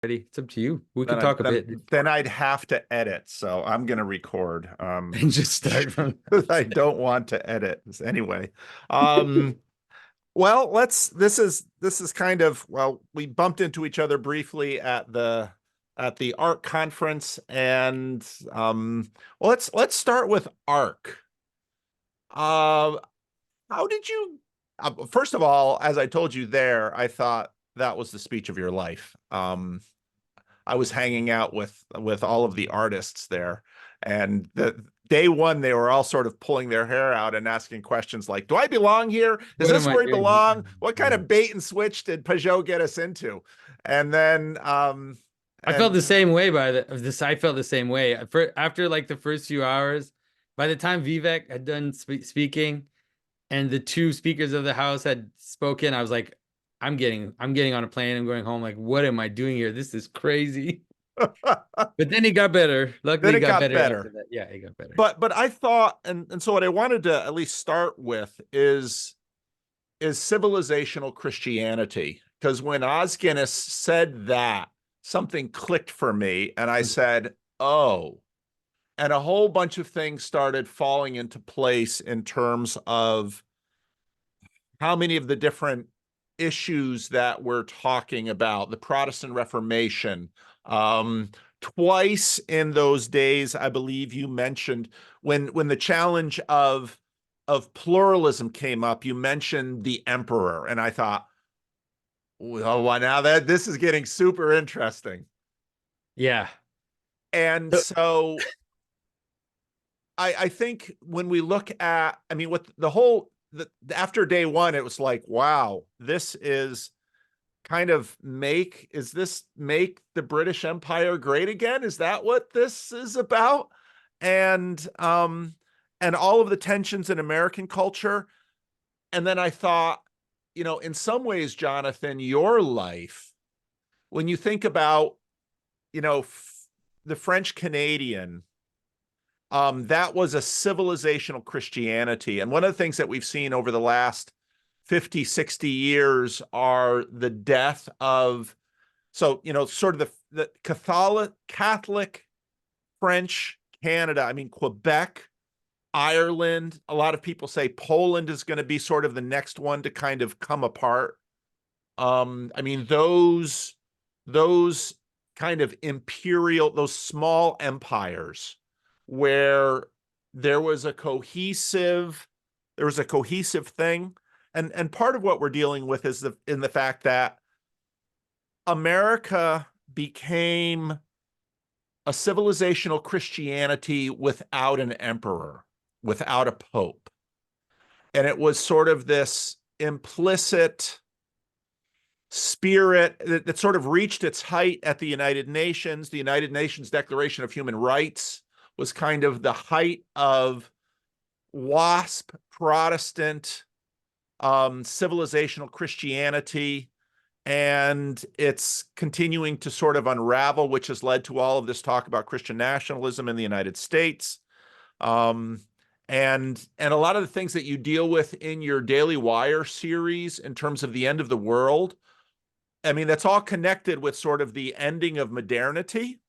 Ready? It's up to you. We Then could I talk a then bit then I'd have to edit, so I'm gonna record. and just start from. I don't want to edit anyway. Um, well, this is kind of well, we bumped into each other briefly at the ARC conference, and well, let's start with ARC. Uh, how did you? First of all, as I told you there, I thought that was the speech of your life. I was hanging out with all of the artists there, and the day one they were all sort of pulling their hair out and asking questions like, "Do I belong here? Is What this am I where I doing? belong? What kind Yeah. of bait and switch did Pageau get us into?" And then I felt the and same way by the of this. I felt the same way. After like the first few hours, by the time Vivek had done speaking and the two speakers of the house had spoken, I was like, I'm getting on a plane. I'm going home. Like, what am I doing here? This is crazy. But then he got better. Luckily, then he it got got better after better. that. Yeah, he got better. But I thought, and so what I wanted to at least start with is civilizational Christianity. Because when Os Guinness said that, something clicked for me, and I said, "Oh," and a whole bunch of things started falling into place in terms of how many of the different issues that we're talking about, the Protestant Reformation. Twice in those days, I believe you mentioned when the challenge of pluralism came up, you mentioned the emperor, and I thought, well, now that this is getting super interesting. Yeah. And So, so I think when we look at, I mean, with the whole after day one, it was like, wow, this is kind of is this make the British Empire great again? Is that what this is about? And and all of the tensions in American culture. And then I thought, in some ways, Jonathan, your life, when you think about, the French Canadian, that was a civilizational Christianity. And one of the things that we've seen over the last 50, 60 years are the death of, so, sort of the Catholic French Canada, I mean, Quebec, Ireland. A lot of people say Poland is going to be sort of the next one to kind of come apart. I mean, those kind of those small empires where there was a cohesive, thing. And part of what we're dealing with is in the fact that America became a civilizational Christianity without an emperor, without a pope. And it was sort of this implicit spirit that sort of reached its height at the United Nations. The United Nations Declaration of Human Rights was kind of the height of WASP Protestant civilizational Christianity, and it's continuing to sort of unravel, which has led to all of this talk about Christian nationalism in the United States. Um, and a lot of the things that you deal with in your Daily Wire series in terms of the end of the world, I mean, that's all connected with sort of the ending of modernity.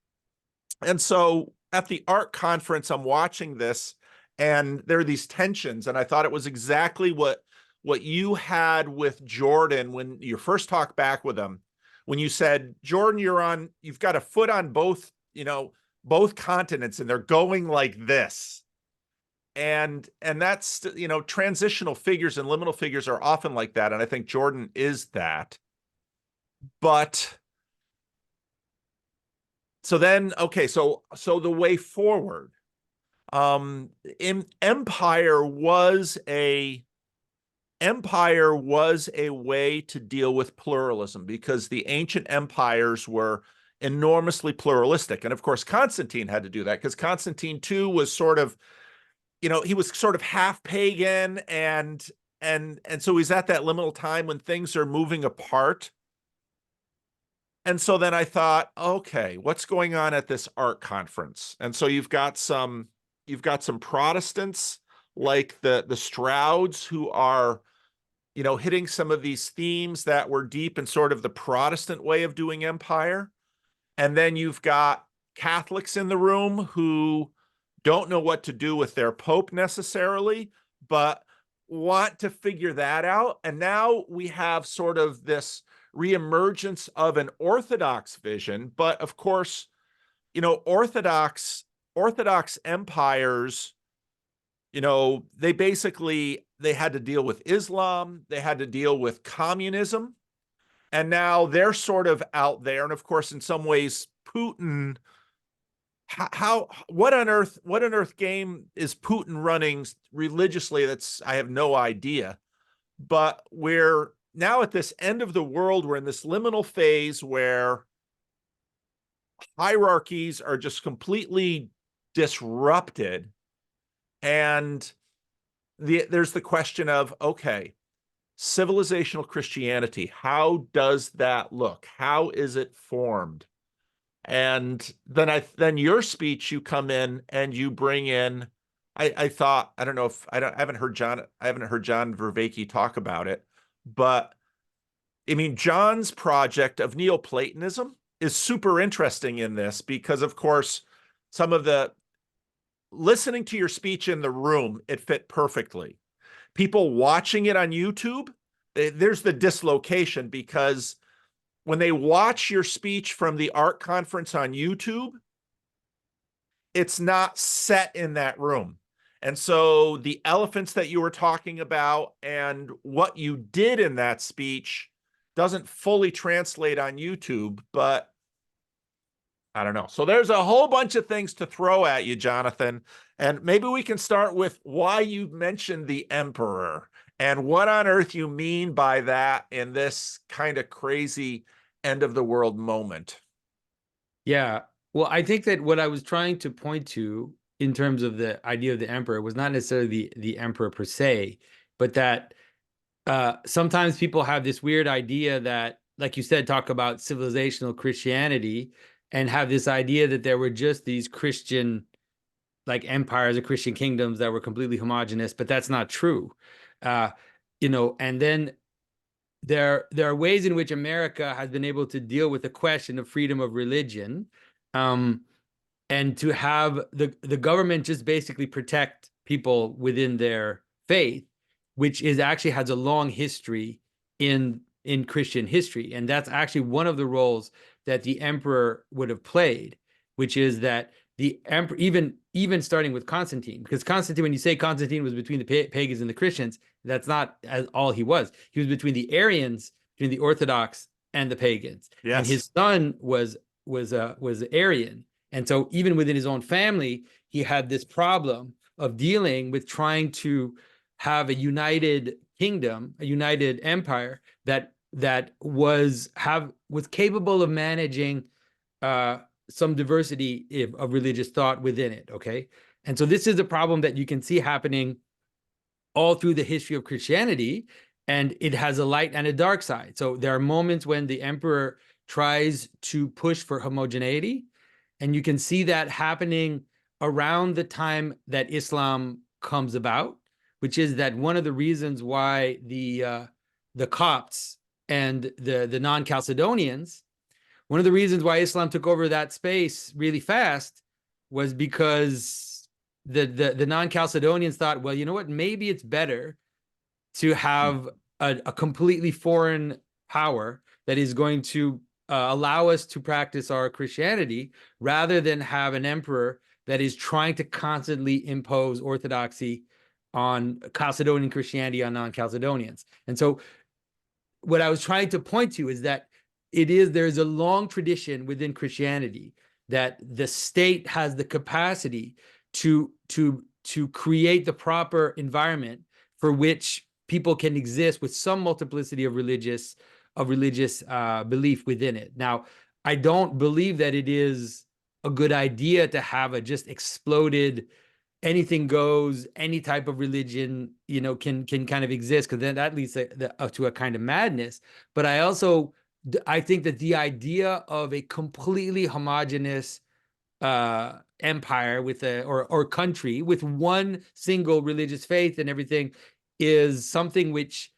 And so at the ARC conference, I'm watching this, and there are these tensions, and I thought it was exactly what you had with Jordan when you first talked back with him, when you said, Jordan, you've got a foot on both continents, and they're going like this. And that's, transitional figures and liminal figures are often like that, and I think Jordan is that. But so then, okay, so the way forward, empire was a way to deal with pluralism, because the ancient empires were enormously pluralistic. And of course, Constantine had to do that, because Constantine too was sort of, he was sort of half pagan, and so he's at that liminal time when things are moving apart. And so then I thought, okay, what's going on at this art conference? And so you've got some Protestants like the Strouds, who are, hitting some of these themes that were deep in sort of the Protestant way of doing empire. And then you've got Catholics in the room who don't know what to do with their Pope necessarily, but want to figure that out. And now we have sort of this reemergence of an Orthodox vision. But of course, you know, Orthodox empires, you know, they had to deal with Islam, they had to deal with communism, and now they're sort of out there. And of course, in some ways, Putin, what on earth game is Putin running religiously? I have no idea. But we're now at this end of the world. We're in this liminal phase where hierarchies are just completely disrupted. And there's the question of, okay, civilizational Christianity, how does that look? How is it formed? And then your speech, you come in and you bring in, I thought, I don't know if I haven't heard John Vervaeke talk about it, but I mean, John's project of Neoplatonism is super interesting in this because, of course, some of the listening to your speech in the room, it fit perfectly. People watching it on YouTube, there's the dislocation because when they watch your speech from the art conference on YouTube, it's not set in that room. And so the elephants that you were talking about and what you did in that speech doesn't fully translate on YouTube, but I don't know. So there's a whole bunch of things to throw at you, Jonathan. And maybe we can start with why you mentioned the emperor and what on earth you mean by that in this kind of crazy end of the world moment. Yeah. Well, I think that what I was trying to point to in terms of the idea of the emperor was not necessarily the emperor per se, but that sometimes people have this weird idea that, like you said, talk about civilizational Christianity and have this idea that there were just these Christian like empires or Christian kingdoms that were completely homogenous, but that's not true. Uh, and then there are ways in which America has been able to deal with the question of freedom of religion, and to have the government just basically protect people within their faith, which is actually has a long history in Christian history, and that's actually one of the roles that the emperor would have played, which is that the emperor, even starting with Constantine, because Constantine, when you say Constantine was between the pagans and the Christians, that's not all he was. He was between the Arians, between the Orthodox and the pagans. Yes. And his son was Arian. And so even within his own family, he had this problem of dealing with trying to have a united kingdom, a united empire that was capable of managing some diversity of religious thought within it. Okay. And so this is a problem that you can see happening all through the history of Christianity, and it has a light and a dark side. So there are moments when the emperor tries to push for homogeneity, and you can see that happening around the time that Islam comes about, which is that one of the reasons why the Copts and the non-Chalcedonians, one of the reasons why Islam took over that space really fast was because the non-Chalcedonians thought, well, you know what, maybe it's better to have a completely foreign power that is going to allow us to practice our Christianity rather than have an emperor that is trying to constantly impose orthodoxy on Chalcedonian Christianity on non-Chalcedonians. And so what I was trying to point to is that there's a long tradition within Christianity that the state has the capacity to create the proper environment for which people can exist with some multiplicity of religious belief within it. Now, I don't believe that it is a good idea to have a just exploded anything goes, any type of religion, can kind of exist, because then that leads to a kind of madness. But I think that the idea of a completely homogenous empire with or country with one single religious faith and everything is something which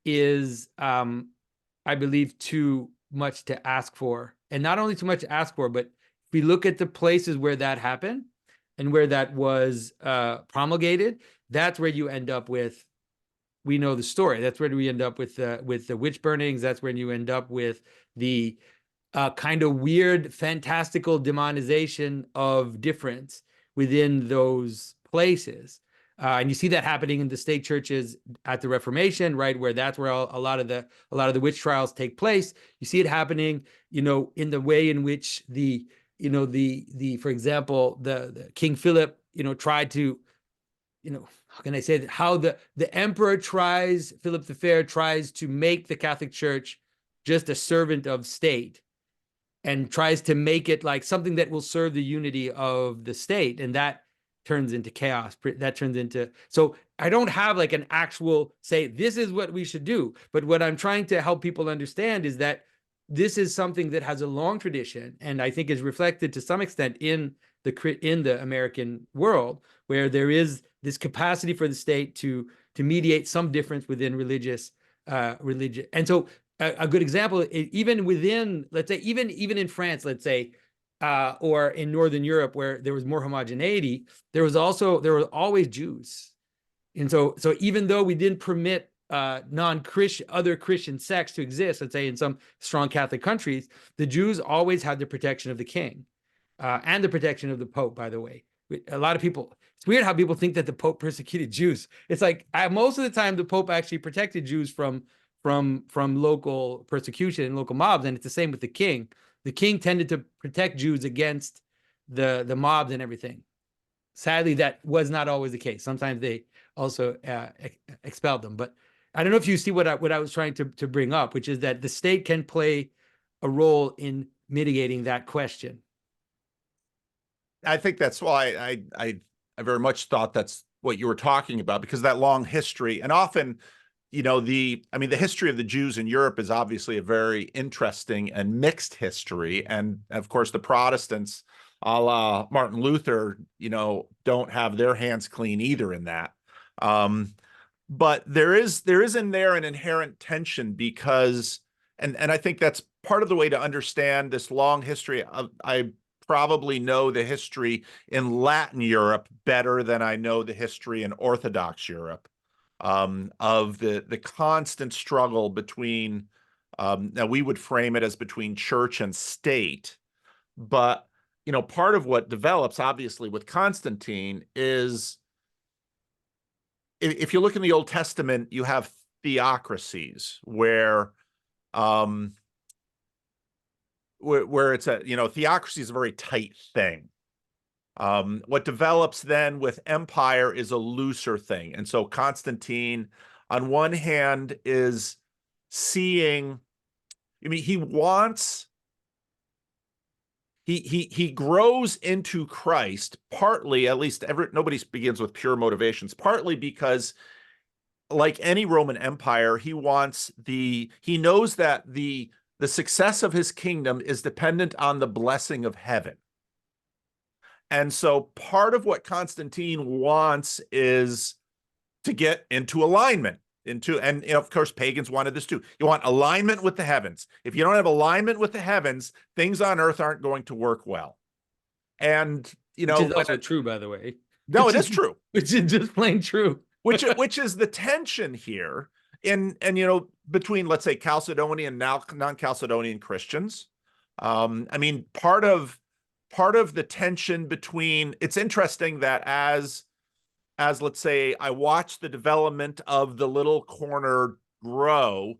is, I believe, too much to ask for. And not only too much to ask for, but if we look at the places where that happened and where that was promulgated, that's where you end up with, we know the story. That's where we end up with the witch burnings. That's when you end up with the kind of weird, fantastical demonization of difference within those places. And you see that happening in the state churches at the Reformation, right, where that's where a lot of the witch trials take place. You see it happening, in the way in which the for example, the King Philip, tried to, how can I say that? How the emperor Philip the Fair tries to make the Catholic Church just a servant of state, and tries to make it like something that will serve the unity of the state, and that turns into chaos. That turns into, so I don't have like an actual say this is what we should do, but what I'm trying to help people understand is that this is something that has a long tradition, and I think is reflected to some extent in the American world, where there is this capacity for the state to mediate some difference within religious religion. And so a good example, even within, let's say, even in France, let's say, or in Northern Europe, where there was more homogeneity, there were always Jews. And so even though we didn't permit non-Christian, other Christian sects to exist, let's say in some strong Catholic countries, the Jews always had the protection of the king, and the protection of the Pope, by the way. A lot of people, it's weird how people think that the Pope persecuted Jews. It's like, most of the time the Pope actually protected Jews from local persecution and local mobs, and it's the same with the king. The king tended to protect Jews against the mobs and everything. Sadly, that was not always the case. Sometimes they also expelled them. But I don't know if you see what I was trying to bring up, which is that the state can play a role in mitigating that question. I think that's why I very much thought that's what you were talking about, because that long history, and often, the history of the Jews in Europe is obviously a very interesting and mixed history. And of course, the Protestants, a la Martin Luther, don't have their hands clean either in that. But there is in there an inherent tension, because, and I think that's part of the way to understand this long history. I probably know the history in Latin Europe better than I know the history in Orthodox Europe, of the constant struggle between, now we would frame it as between church and state, but part of what develops obviously with Constantine is, if you look in the Old Testament, you have theocracies where it's theocracy is a very tight thing. What develops then with empire is a looser thing. And so Constantine, on one hand, is seeing, he grows into Christ, partly, at least nobody begins with pure motivations, partly because, like any Roman Empire, he knows that the success of his kingdom is dependent on the blessing of heaven. And so part of what Constantine wants is to get into alignment, and of course, pagans wanted this too. You want alignment with the heavens. If you don't have alignment with the heavens, things on earth aren't going to work well. And, which is also true, by the way. No, it is true. Which is just plain true. which is the tension here and between, let's say, Chalcedonian and now non-Chalcedonian Christians. Part of the tension between, it's interesting that as let's say I watch the development of the little corner grow,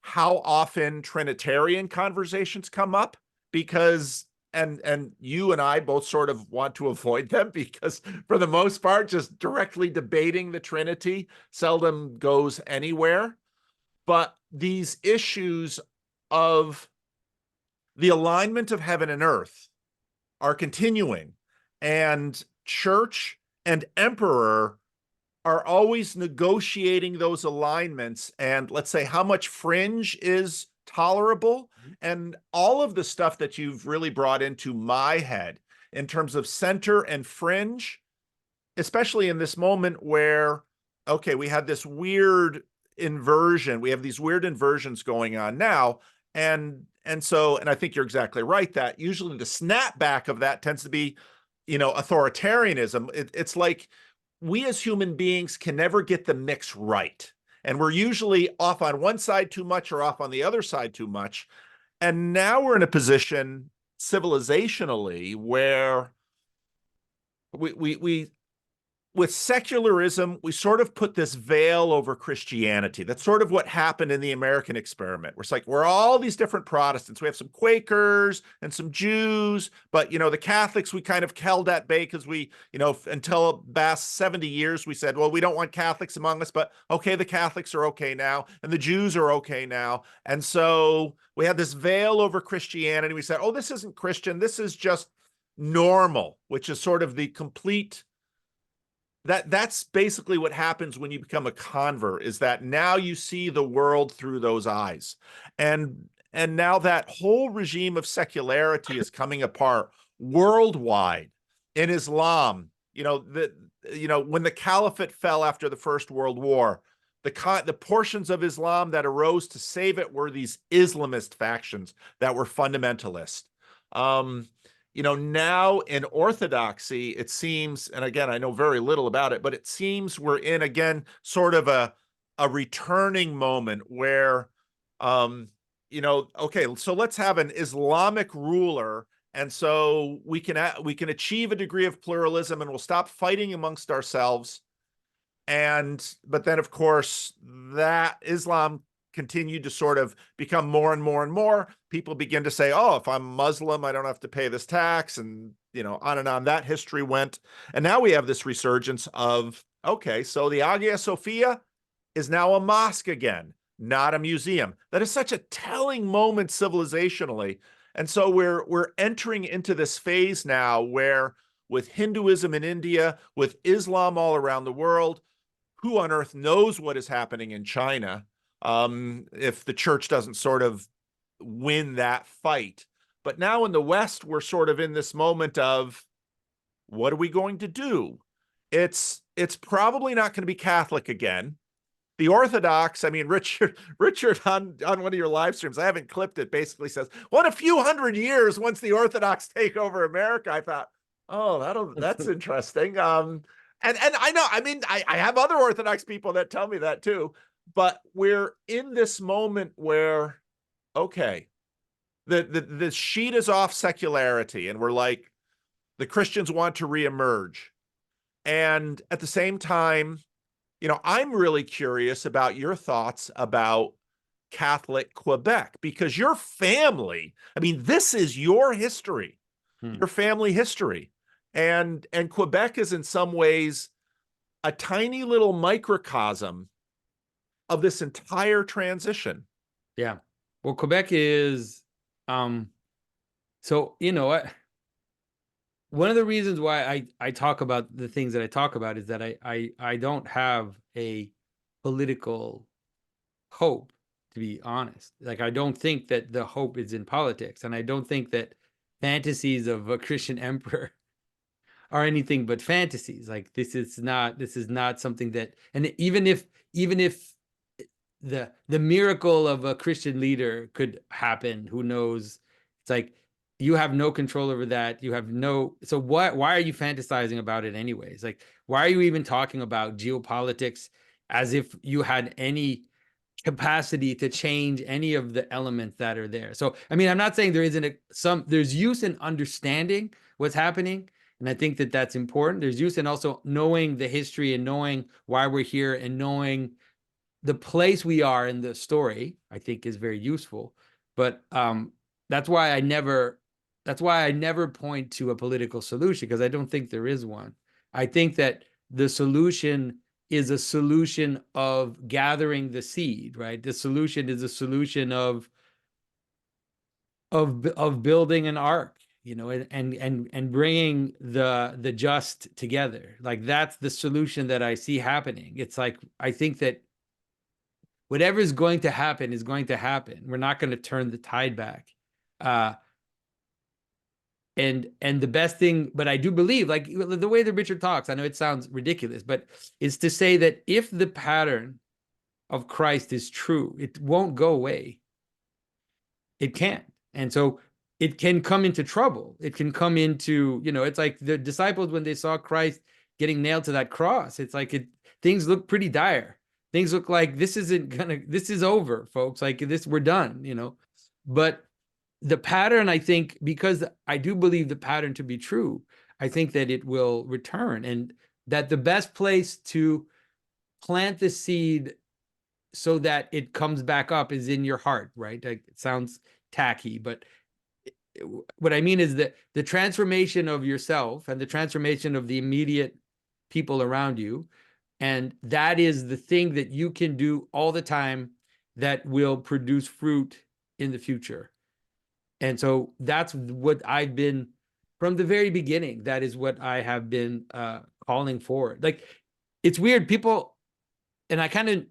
how often Trinitarian conversations come up, because and you and I both sort of want to avoid them, because for the most part, just directly debating the Trinity seldom goes anywhere. But these issues of the alignment of heaven and earth are continuing, and church and emperor are always negotiating those alignments, and let's say how much fringe is tolerable, and all of the stuff that you've really brought into my head in terms of center and fringe, especially in this moment where, okay, we had this weird inversion, we have these weird inversions going on now, and And so, and I think you're exactly right that usually the snapback of that tends to be, authoritarianism. It's like we as human beings can never get the mix right. And we're usually off on one side too much or off on the other side too much. And now we're in a position civilizationally where we with secularism, we sort of put this veil over Christianity. That's sort of what happened in the American experiment. We're like, we're all these different Protestants. We have some Quakers and some Jews, but the Catholics we kind of held at bay because we, until past 70 years, we said, well, we don't want Catholics among us, but okay, the Catholics are okay now, and the Jews are okay now. And so we had this veil over Christianity. We said, oh, this isn't Christian. This is just normal, which is sort of the complete that's basically what happens when you become a convert, is that now you see the world through those eyes. And now that whole regime of secularity is coming apart worldwide. In Islam, when the caliphate fell after the First World War, the portions of Islam that arose to save it were these Islamist factions that were fundamentalist. Now in Orthodoxy, it seems, and again, I know very little about it, but it seems we're in, again, sort of a returning moment where, okay, so let's have an Islamic ruler. And so we can achieve a degree of pluralism and we'll stop fighting amongst ourselves. But then, of course, that Islam continued to sort of become more and more and more. People begin to say, oh, if I'm Muslim, I don't have to pay this tax. And, on and on that history went. And now we have this resurgence of, okay, so the Hagia Sophia is now a mosque again, not a museum. That is such a telling moment civilizationally. And so we're entering into this phase now where, with Hinduism in India, with Islam all around the world, who on earth knows what is happening in China? If the church doesn't sort of win that fight. But now in the West, we're sort of in this moment of, what are we going to do? It's probably not going to be Catholic again. The Orthodox, I mean, Richard on one of your live streams, I haven't clipped it, basically says, what, a few hundred years once the Orthodox take over America? I thought, oh, that's interesting. And I know, I mean, I have other Orthodox people that tell me that too. But we're in this moment where, okay, the sheet is off secularity, and we're like, the Christians want to reemerge. And at the same time, I'm really curious about your thoughts about Catholic Quebec, because your family, I mean, this is your history, your family history. And Quebec is in some ways a tiny little microcosm of this entire transition. Yeah. Well, Quebec is, so, one of the reasons why I talk about the things that I talk about is that I don't have a political hope, to be honest. Like, I don't think that the hope is in politics, and I don't think that fantasies of a Christian emperor are anything but fantasies. Like, this is not something that, and even if the miracle of a Christian leader could happen, who knows? It's like, you have no control over that. You have no, so why are you fantasizing about it anyways? Like, why are you even talking about geopolitics as if you had any capacity to change any of the elements that are there? So, I mean, I'm not saying there isn't there's use in understanding what's happening. And I think that that's important. There's use in also knowing the history and knowing why we're here and knowing the place we are in the story, I think, is very useful. But that's why I never point to a political solution, because I don't think there is one. I think that the solution is a solution of gathering the seed, right? The solution is a solution of building an ark, and bringing the just together. Like, that's the solution that I see happening. It's like, I think that whatever is going to happen is going to happen. We're not going to turn the tide back. And the best thing, but I do believe, like, the way that Richard talks, I know it sounds ridiculous, but is to say that if the pattern of Christ is true, it won't go away. It can't. And so it can come into trouble. It can come into, it's like the disciples when they saw Christ getting nailed to that cross. It's like things look pretty dire. Things look like this is over, folks. Like this, we're done. But the pattern, I think, because I do believe the pattern to be true, I think that it will return, and that the best place to plant the seed so that it comes back up is in your heart, right? Like, it sounds tacky, but what I mean is that the transformation of yourself and the transformation of the immediate people around you, and that is the thing that you can do all the time that will produce fruit in the future. And so that's what I've been from the very beginning. That is what I have been calling for. Like, it's weird, people, and I kind of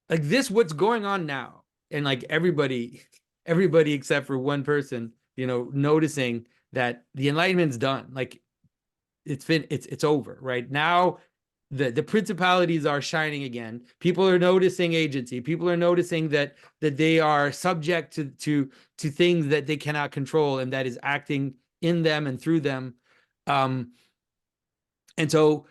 like this, what's going on now, and like everybody except for one person, noticing that the Enlightenment's done. Like, it's over right now. The principalities are shining again. People are noticing agency. People are noticing that they are subject to things that they cannot control, and that is acting in them and through them. And so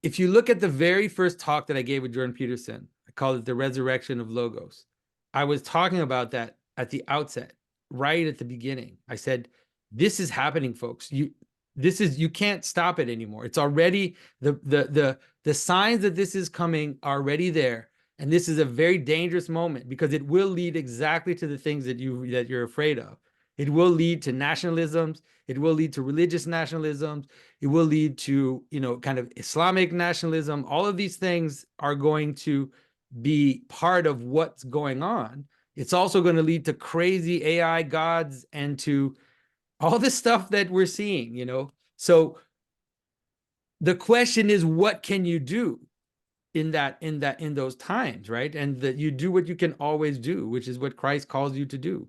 if you look at the very first talk that I gave with Jordan Peterson, I called it the resurrection of Logos. I was talking about that at the outset, right at the beginning. I said, this is happening, folks. You can't stop it anymore. It's already the signs that this is coming are already there. And this is a very dangerous moment, because it will lead exactly to the things that you're afraid of. It will lead to nationalisms. It will lead to religious nationalisms. It will lead to, kind of Islamic nationalism. All of these things are going to be part of what's going on. It's also going to lead to crazy AI gods and to all this stuff that we're seeing. So the question is, what can you do in those times, right? And that you do what you can always do, which is what Christ calls you to do.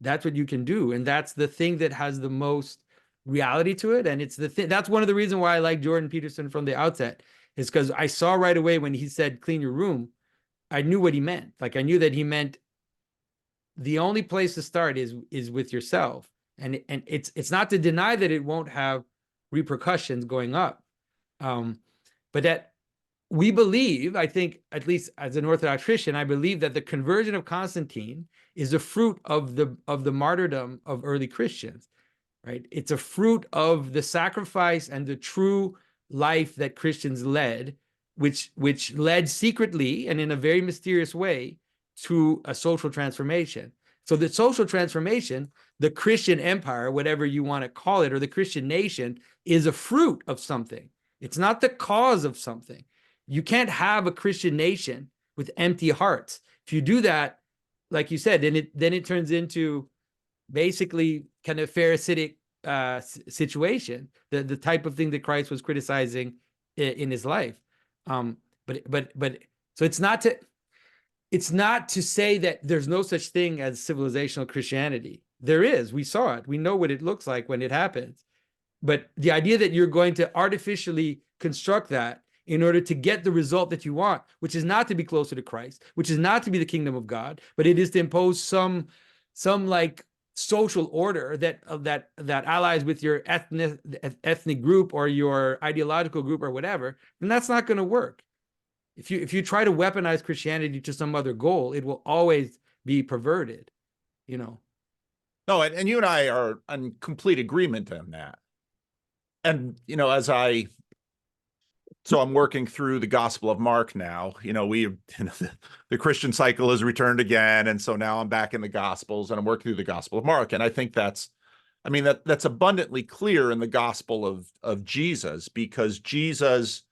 That's what you can do, and that's the thing that has the most reality to it. And it's the thing, that's one of the reasons why I like Jordan Peterson from the outset, is because I saw right away when he said clean your room, I knew what he meant. Like, I knew that he meant the only place to start is with yourself. And it's not to deny that it won't have repercussions going up, but that we believe, I think, at least as an Orthodox Christian, I believe that the conversion of Constantine is a fruit of the martyrdom of early Christians, right? It's a fruit of the sacrifice and the true life that Christians led, which led secretly and in a very mysterious way to a social transformation. So the social transformation, the Christian empire, whatever you want to call it, or the Christian nation, is a fruit of something. It's not the cause of something. You can't have a Christian nation with empty hearts. If you do that, like you said, then it turns into basically kind of Pharisaic situation, the type of thing that Christ was criticizing in his life. But so it's not to say that there's no such thing as civilizational Christianity. There is. We saw it. We know what it looks like when it happens. But the idea that you're going to artificially construct that in order to get the result that you want, which is not to be closer to Christ, which is not to be the kingdom of God, but it is to impose some like social order that allies with your ethnic group or your ideological group or whatever, then that's not going to work. If you try to weaponize Christianity to some other goal, it will always be perverted. No, and you and I are in complete agreement on that. And so I'm working through the Gospel of Mark now. The Christian cycle has returned again, and so now I'm back in the Gospels, and I'm working through the Gospel of Mark. And I think that's abundantly clear in the Gospel of Jesus, because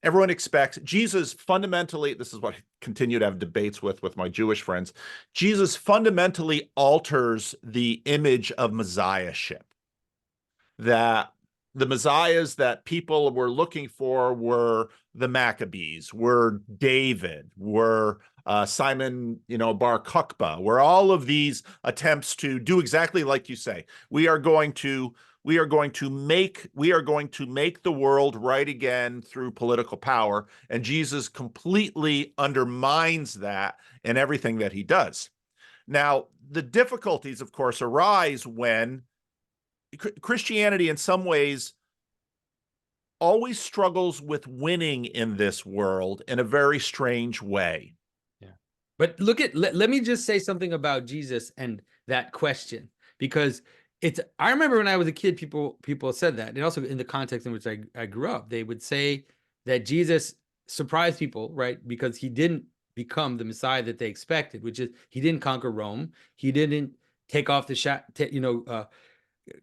everyone expects Jesus fundamentally. This is what I continue to have debates with my Jewish friends. Jesus fundamentally alters the image of messiahship. That the messiahs that people were looking for were the Maccabees, were David, were Simon, Bar Kokhba, were all of these attempts to do exactly like you say. We are going to we are going to make the world right again through political power. And Jesus completely undermines that in everything that he does. Now, the difficulties, of course, arise when Christianity, in some ways, always struggles with winning in this world in a very strange way. Yeah. But let me just say something about Jesus and that question, because I remember when I was a kid, people said that, and also in the context in which I grew up, they would say that Jesus surprised people, right? Because he didn't become the Messiah that they expected, which is he didn't conquer Rome. He didn't take off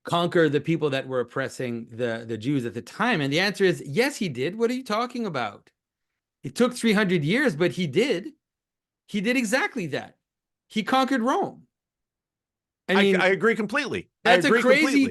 conquer the people that were oppressing the Jews at the time. And the answer is yes, he did. What are you talking about? It took 300 years, but he did. He did exactly that. He conquered Rome. I mean, I agree completely. That's a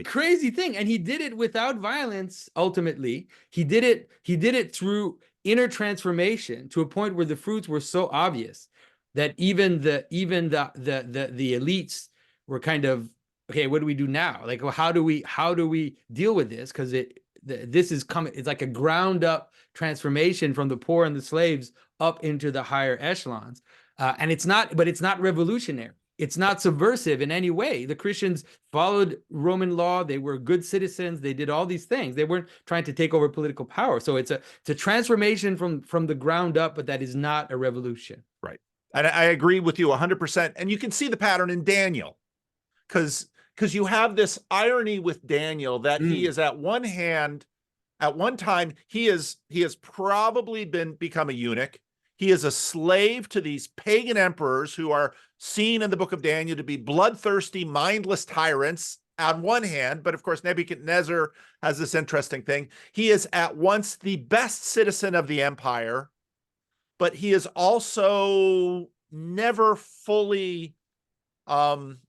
crazy thing. And he did it without violence, ultimately. He did it through inner transformation to a point where the fruits were so obvious that even the elites were kind of, okay, what do we do now? Like, well, how do we deal with this? Because this is coming, it's like a ground up transformation from the poor and the slaves up into the higher echelons. And it's not revolutionary. It's not subversive in any way. The Christians followed Roman law. They were good citizens. They did all these things. They weren't trying to take over political power. So it's a transformation from the ground up, but that is not a revolution. Right. And I agree with you 100%. And you can see the pattern in Daniel, because you have this irony with Daniel that he is, at one hand, at one time, he has probably become a eunuch. He is a slave to these pagan emperors who are seen in the book of Daniel to be bloodthirsty, mindless tyrants on one hand. But of course, Nebuchadnezzar has this interesting thing. He is at once the best citizen of the empire, but he is also never fully owned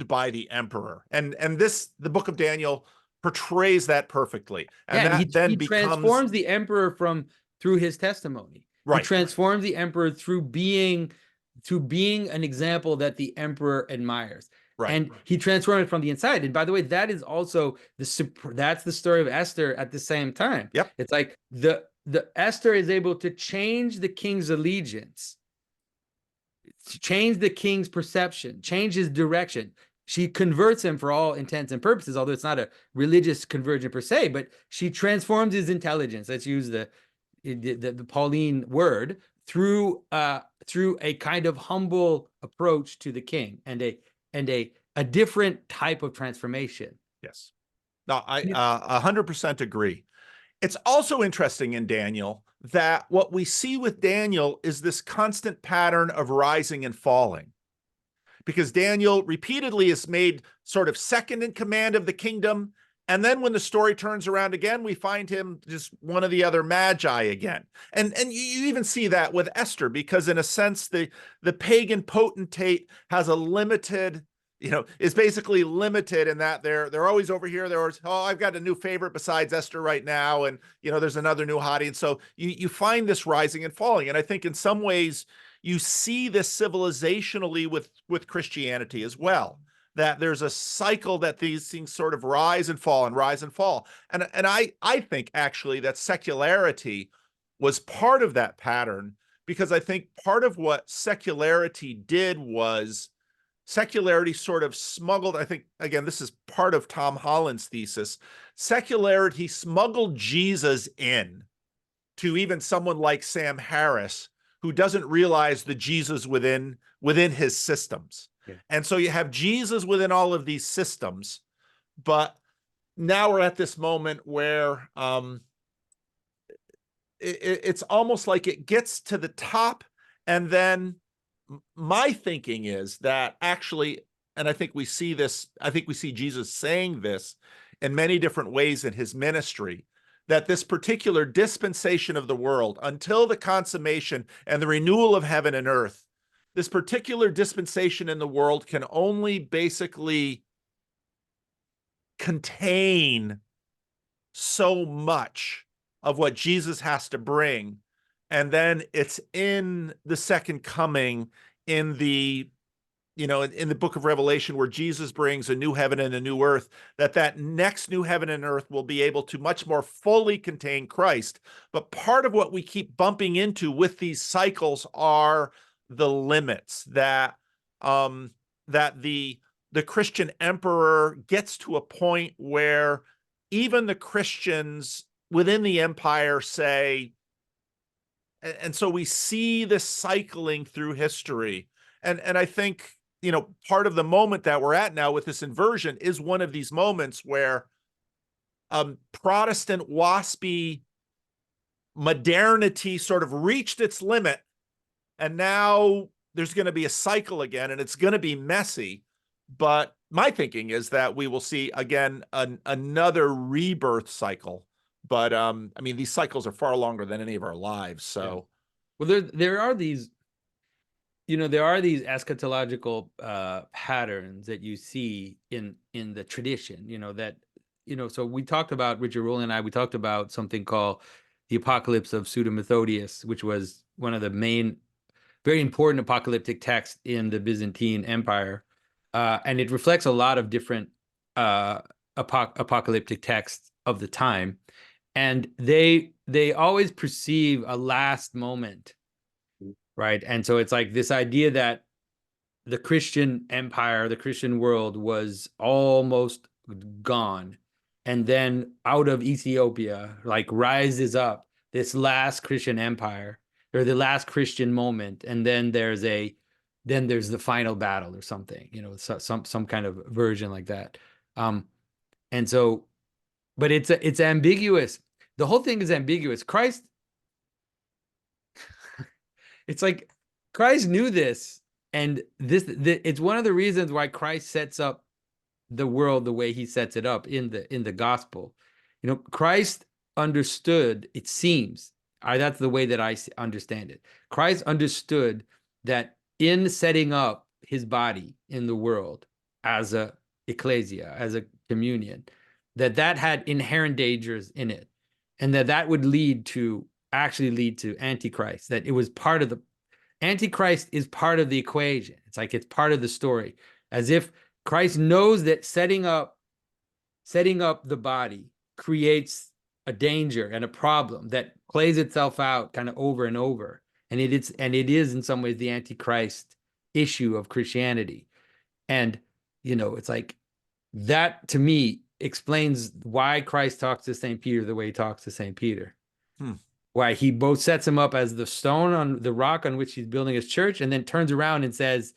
by the emperor. And the book of Daniel portrays that perfectly. And he transforms the emperor through his testimony. Right. He transforms the emperor through being an example that the emperor admires. Right. And he transformed it from the inside. And by the way, that is also that's the story of Esther at the same time. Yep. It's like the Esther is able to change the king's allegiance, change the king's perception, change his direction. She converts him for all intents and purposes, although it's not a religious conversion per se, but she transforms his intelligence. Let's use the Pauline word, through a kind of humble approach to the king and a different type of transformation. Yes. No, I 100% agree. It's also interesting in Daniel that what we see with Daniel is this constant pattern of rising and falling, because Daniel repeatedly is made sort of second in command of the kingdom. And then when the story turns around again, we find him just one of the other magi again. And you even see that with Esther, because in a sense, the pagan potentate has a limited, is basically limited in that they're always over here. They're always, oh, I've got a new favorite besides Esther right now. And, there's another new hottie. And so you find this rising and falling. And I think in some ways you see this civilizationally with Christianity as well, that there's a cycle that these things sort of rise and fall and rise and fall. And I think actually that secularity was part of that pattern, because I think part of what secularity did was secularity sort of smuggled, I think, again, this is part of Tom Holland's thesis, secularity smuggled Jesus in to even someone like Sam Harris, who doesn't realize the Jesus within his systems. Yeah. And so you have Jesus within all of these systems, but now we're at this moment where it's almost like it gets to the top, and then my thinking is that actually, and I think we see Jesus saying this in many different ways in his ministry, that this particular dispensation of the world, until the consummation and the renewal of heaven and earth, this particular dispensation in the world can only basically contain so much of what Jesus has to bring. And then it's in the second coming, in the you know, in the book of Revelation, where Jesus brings a new heaven and a new earth, that next new heaven and earth will be able to much more fully contain Christ. But part of what we keep bumping into with these cycles are the limits that that the Christian emperor gets to a point where even the Christians within the empire say, and so we see this cycling through history. And I think, you know, part of the moment that we're at now with this inversion is one of these moments where Protestant waspy modernity sort of reached its limit, and now there's going to be a cycle again, and it's going to be messy. But my thinking is that we will see again another rebirth cycle. But I mean, these cycles are far longer than any of our lives. So, well, there are these, you know, there are these eschatological patterns that you see in the tradition, you know, that, you know, so we talked about, Richard Rowland and I, we talked about something called the Apocalypse of Pseudo-Methodius, which was one of the main, very important apocalyptic texts in the Byzantine Empire. And it reflects a lot of different apocalyptic texts of the time. And they always perceive a last moment, right? And so it's like this idea that the Christian empire, the Christian world was almost gone. And then out of Ethiopia, like rises up this last Christian empire, or the last Christian moment. And then there's the final battle or something, you know, some kind of version like that. And so, but it's ambiguous. The whole thing is ambiguous. Christ, it's like Christ knew this, and it's one of the reasons why Christ sets up the world the way he sets it up in the gospel. You know, Christ understood, it seems, that's the way that I understand it. Christ understood that in setting up his body in the world as a ecclesia, as a communion, that had inherent dangers in it, and that would actually lead to Antichrist, that it was part of the Antichrist is part of the equation. It's like it's part of the story, as if Christ knows that setting up the body creates a danger and a problem that plays itself out kind of over and over. And it is in some ways the Antichrist issue of Christianity. And, you know, it's like that to me explains why Christ talks to St. Peter the way he talks to St. Peter. Why he both sets him up as the stone on the rock on which he's building his church, and then turns around and says,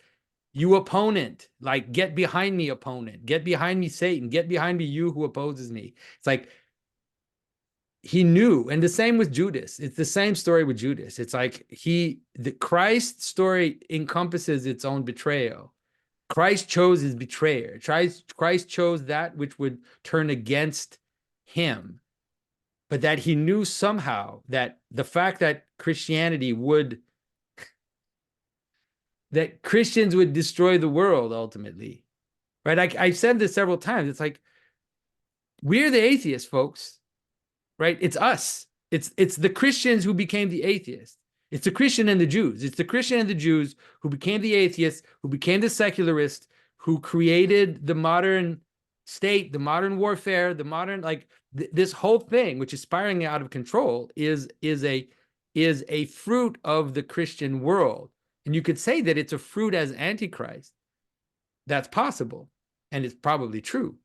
you opponent, like, get behind me, opponent, get behind me, Satan, get behind me, you who opposes me. It's like he knew. And the same with Judas. It's the same story with Judas. It's like the Christ story encompasses its own betrayal. Christ chose his betrayer. Christ chose that which would turn against him, but that he knew somehow that the fact that that Christians would destroy the world ultimately, right? I've said this several times. It's like, we're the atheists, folks, right? It's us. It's the Christians who became the atheists. It's the Christian and the Jews. It's the Christian and the Jews who became the atheists, who became the secularists, who created the modern state, the modern warfare, the modern, like, this whole thing, which is spiraling out of control, is a fruit of the Christian world. And you could say that it's a fruit as Antichrist. That's possible, and it's probably true,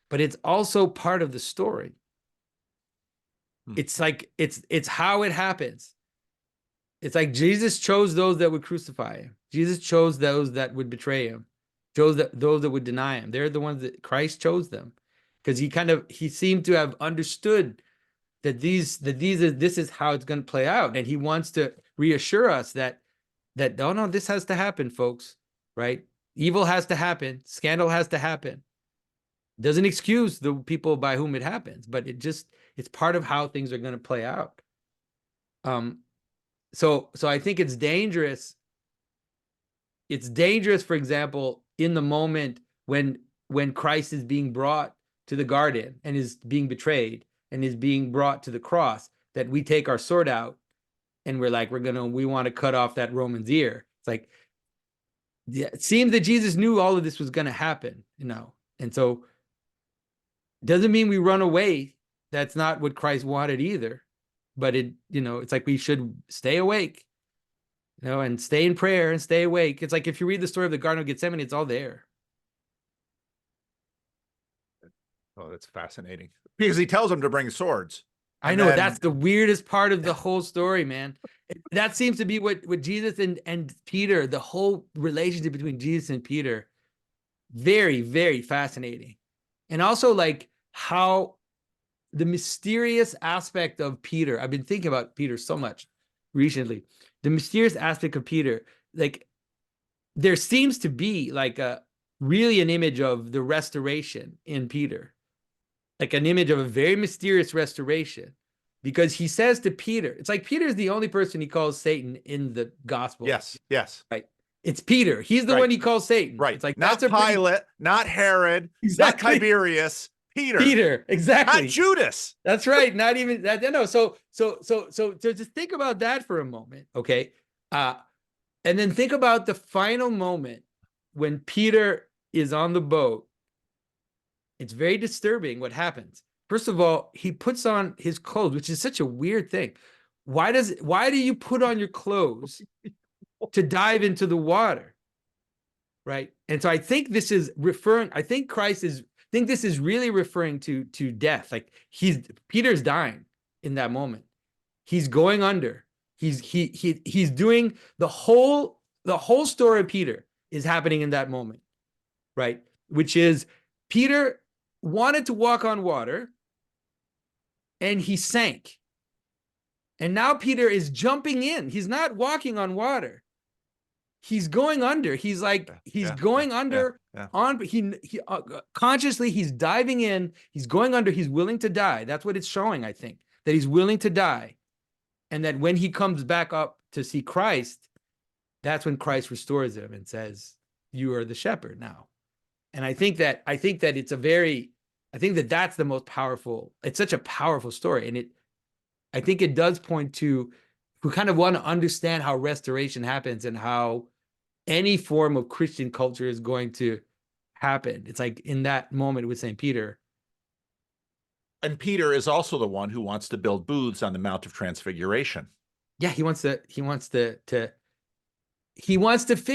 but it's also part of the story. It's like it's how it happens. It's like Jesus chose those that would crucify him. Jesus chose those that would betray him. Chose those that would deny him. They're the ones that Christ chose them, because he seemed to have understood that this is how it's going to play out, and he wants to reassure us that no, this has to happen, folks, right? Evil has to happen, scandal has to happen. Doesn't excuse the people by whom it happens, but it's part of how things are going to play out. So I think it's dangerous. It's dangerous, for example, in the moment when Christ is being brought to the garden and is being betrayed and is being brought to the cross, that we take our sword out and we're like, we want to cut off that Roman's ear. It's like, yeah, it seems that Jesus knew all of this was going to happen, and so doesn't mean we run away. That's not what Christ wanted either. But it's like we should stay awake, and stay in prayer and stay awake. It's like if you read the story of the Garden of Gethsemane, it's all there. Oh, that's fascinating. Because he tells them to bring swords. I know that's the weirdest part of the whole story, man. That seems to be what Jesus and Peter, the whole relationship between Jesus and Peter, very, very fascinating. And also like how the mysterious aspect of Peter, I've been thinking about Peter so much recently. The mysterious aspect of Peter, like there seems to be like really an image of the restoration in Peter, like an image of a very mysterious restoration, because he says to Peter, it's like Peter is the only person he calls Satan in the gospel. Yes, yes. Right. It's Peter. He's the one he calls Satan. Right. It's like not Pilate, not Herod, exactly. not Tiberius. Peter, exactly. Not Judas. That's right. Not even that. No. So just think about that for a moment, okay? And then think about the final moment when Peter is on the boat. It's very disturbing what happens. First of all, he puts on his clothes, which is such a weird thing. Why do you put on your clothes to dive into the water? Right. And so I think this is referring, I think this is really referring to death. Like Peter's dying in that moment. He's going under. He's doing the whole story of Peter is happening in that moment. Right. Which is Peter wanted to walk on water and he sank. And now Peter is jumping in. He's not walking on water. He's going under. He's like, going under on, he consciously, he's diving in. He's going under. He's willing to die. That's what it's showing, I think, that he's willing to die. And that when he comes back up to see Christ, that's when Christ restores him and says, you are the shepherd now. And I think that it's that's the most powerful. It's such a powerful story. And I think it does point to, we kind of want to understand how restoration happens and how any form of Christian culture is going to happen. It's like in that moment with St. Peter. And Peter is also the one who wants to build booths on the Mount of Transfiguration. Yeah, he wants to fix,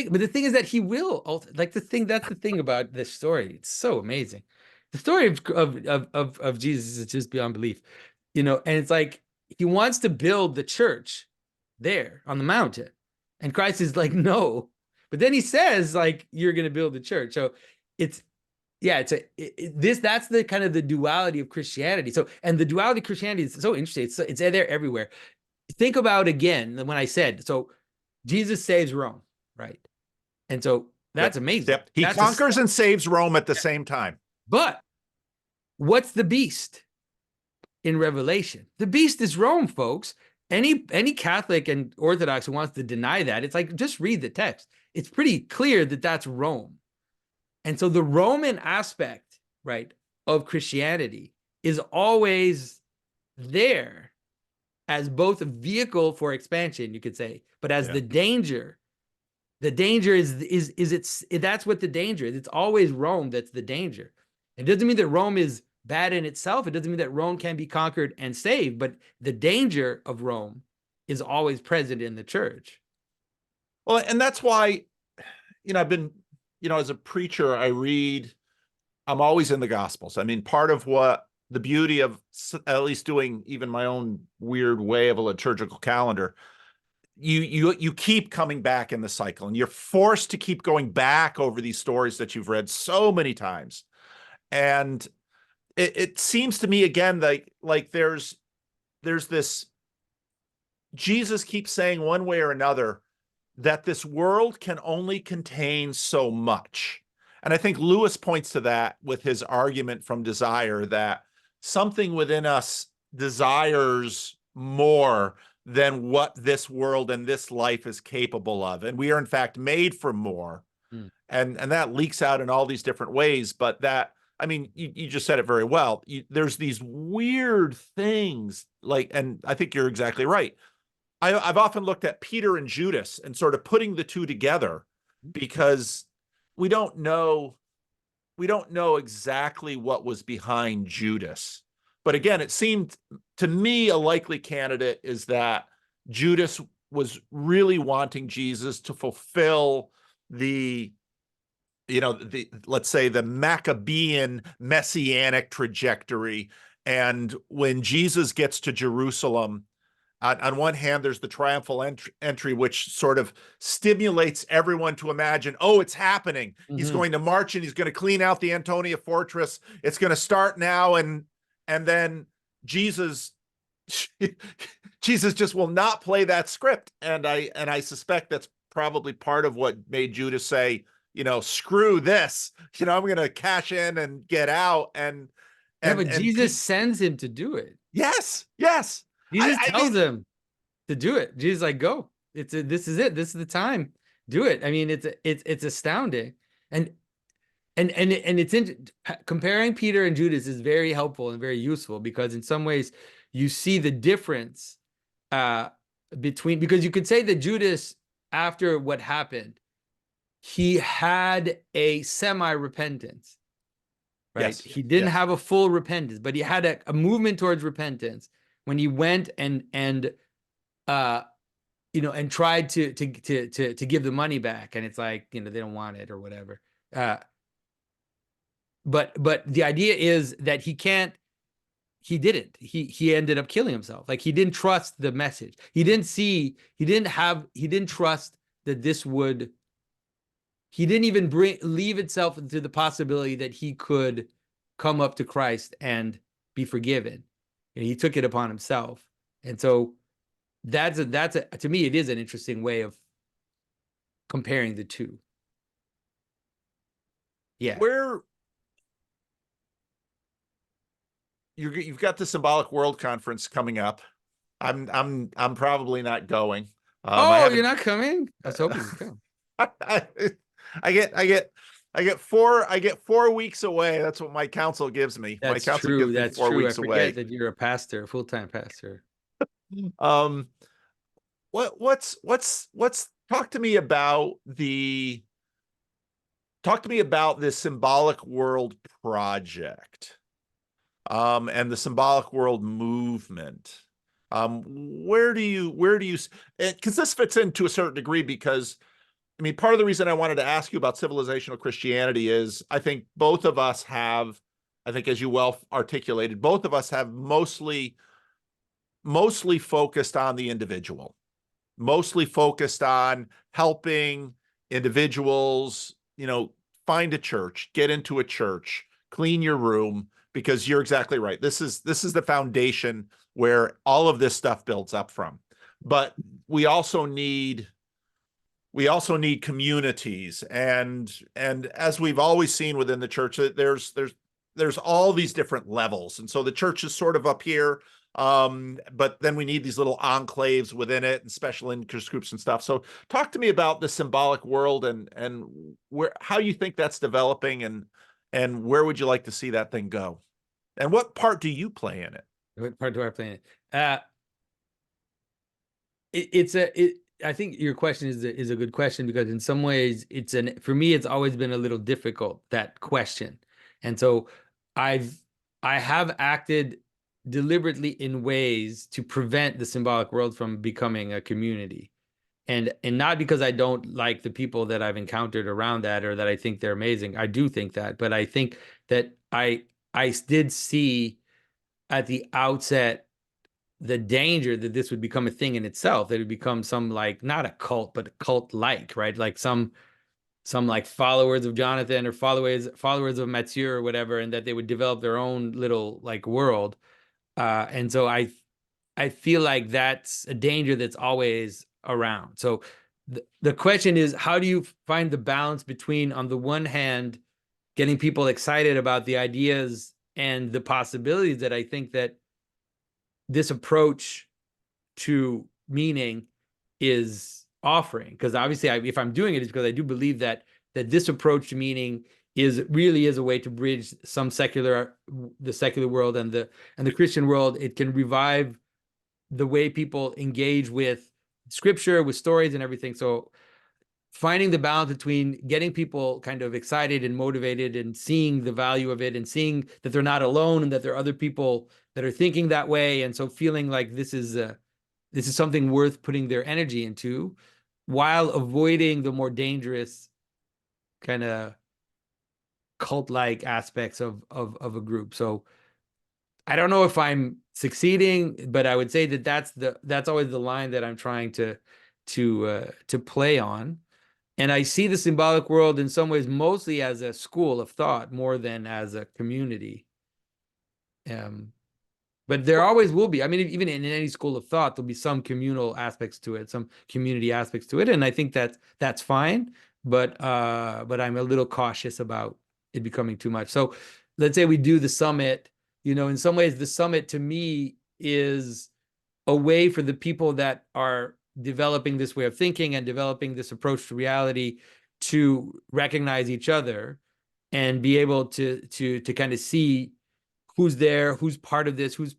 but the thing is that he will, like that's the thing about this story. It's so amazing. The story of Jesus is just beyond belief, and it's like he wants to build the church there on the mountain, and Christ is like, no, but then he says like, you're going to build the church. So that's the kind of the duality of Christianity. So, and the duality of Christianity is so interesting. It's there everywhere. Think about again when I said, so Jesus saves Rome, right? And so that's amazing. Yep. He conquers and saves Rome at the same time. But what's the beast in Revelation? The beast is Rome, folks. Any Catholic and Orthodox who wants to deny that, it's like, just read the text. It's pretty clear that that's Rome. And so the Roman aspect, right, of Christianity is always there as both a vehicle for expansion, you could say, but as the danger is that's what the danger is. It's always Rome that's the danger. It doesn't mean that Rome is bad in itself. It doesn't mean that Rome can be conquered and saved, but the danger of Rome is always present in the church. Well, and that's why, I've been, as a preacher, I'm always in the Gospels. I mean, part of what the beauty of at least doing even my own weird way of a liturgical calendar, you keep coming back in the cycle, and you're forced to keep going back over these stories that you've read so many times. And it seems to me again, like there's this, Jesus keeps saying one way or another that this world can only contain so much. And I think Lewis points to that with his argument from Desire, that something within us desires more than what this world and this life is capable of. And we are in fact made for more. And that leaks out in all these different ways. But that, I mean, you just said it very well. There's these weird things and I think you're exactly right. I've often looked at Peter and Judas and sort of putting the two together because we don't know exactly what was behind Judas. But again, it seemed to me a likely candidate is that Judas was really wanting Jesus to fulfill the, let's say the Maccabean messianic trajectory. And when Jesus gets to Jerusalem, on one hand, there's the triumphal entry, which sort of stimulates everyone to imagine, oh, it's happening. He's going to march and he's going to clean out the Antonia fortress. It's going to start now. And then Jesus, Jesus just will not play that script. And I suspect that's probably part of what made Judas say, screw this. I'm going to cash in and get out. Yeah, but Jesus Pete, sends him to do it. yes, yes. Jesus I tells mean, him to do it. Jesus like, go. This is it. This is the time. Do it. I mean, it's astounding. And it's comparing Peter and Judas is very helpful and very useful, because in some ways you see the difference between, because you could say that Judas, after what happened, he had a semi-repentance, right? yes, He didn't yes. have a full repentance, but he had a movement towards repentance when he went and and tried to give the money back, and it's like, they don't want it or whatever. But the idea is that he didn't. He ended up killing himself. Like, he didn't trust the message. He didn't trust that this would, he didn't even leave itself into the possibility that he could come up to Christ and be forgiven. And he took it upon himself. And so to me, it is an interesting way of comparing the two. Yeah. Where you've got the Symbolic World Conference coming up. I'm probably not going. I You're haven't. not coming? I was hoping you'd come. I get 4 weeks away. That's what my council gives me. My That's council true. gives me That's 4 true. I weeks away. forget that you're a pastor, a full-time pastor. Um, what's talk to me about this Symbolic World project, and the Symbolic World movement. Where do you, because this fits in to a certain degree, because I mean, part of the reason I wanted to ask you about civilizational Christianity is I think both of us have, I think as you well articulated, both of us have mostly focused on the individual, mostly focused on helping individuals, find a church, get into a church, clean your room, because you're exactly right. This is the foundation where all of this stuff builds up from. But we also need communities, and as we've always seen within the church, there's all these different levels. And so the church is sort of up here, but then we need these little enclaves within it and special interest groups and stuff. So talk to me about the Symbolic World, and how you think that's developing, and where would you like to see that thing go, and what part do you play in it? What part do I play in it? I think your question is a good question, because in some ways for me, it's always been a little difficult, that question. And so I have acted deliberately in ways to prevent the Symbolic World from becoming a community. And not because I don't like the people that I've encountered around that, or that I think they're amazing. I do think that, but I think that I did see at the outset the danger that this would become a thing in itself, that it would become some, like, not a cult, but a cult-like, right? Like some like followers of Jonathan, or followers of Mathieu or whatever, and that they would develop their own little, like, world. And so I feel like that's a danger that's always around. So the question is, how do you find the balance between, on the one hand, getting people excited about the ideas and the possibilities that I think that this approach to meaning is offering? Because obviously, if I'm doing it, it's because I do believe that this approach to meaning really is a way to bridge the secular world and the Christian world. It can revive the way people engage with scripture, with stories and everything. So finding the balance between getting people kind of excited and motivated and seeing the value of it and seeing that they're not alone and that there are other people that are thinking that way. And so feeling like this is something worth putting their energy into while avoiding the more dangerous kind of cult-like aspects of a group. So I don't know if I'm succeeding, but I would say that that's always the line that I'm trying to play on. And I see the symbolic world in some ways mostly as a school of thought more than as a community. Um, but there always will be. I mean, even in any school of thought, there'll be some communal aspects to it, some community aspects to it, and I think that's fine. But I'm a little cautious about it becoming too much. So let's say we do the summit. You know, in some ways, the summit to me is a way for the people that are developing this way of thinking and developing this approach to reality to recognize each other and be able to kind of see who's there, who's part of this, who's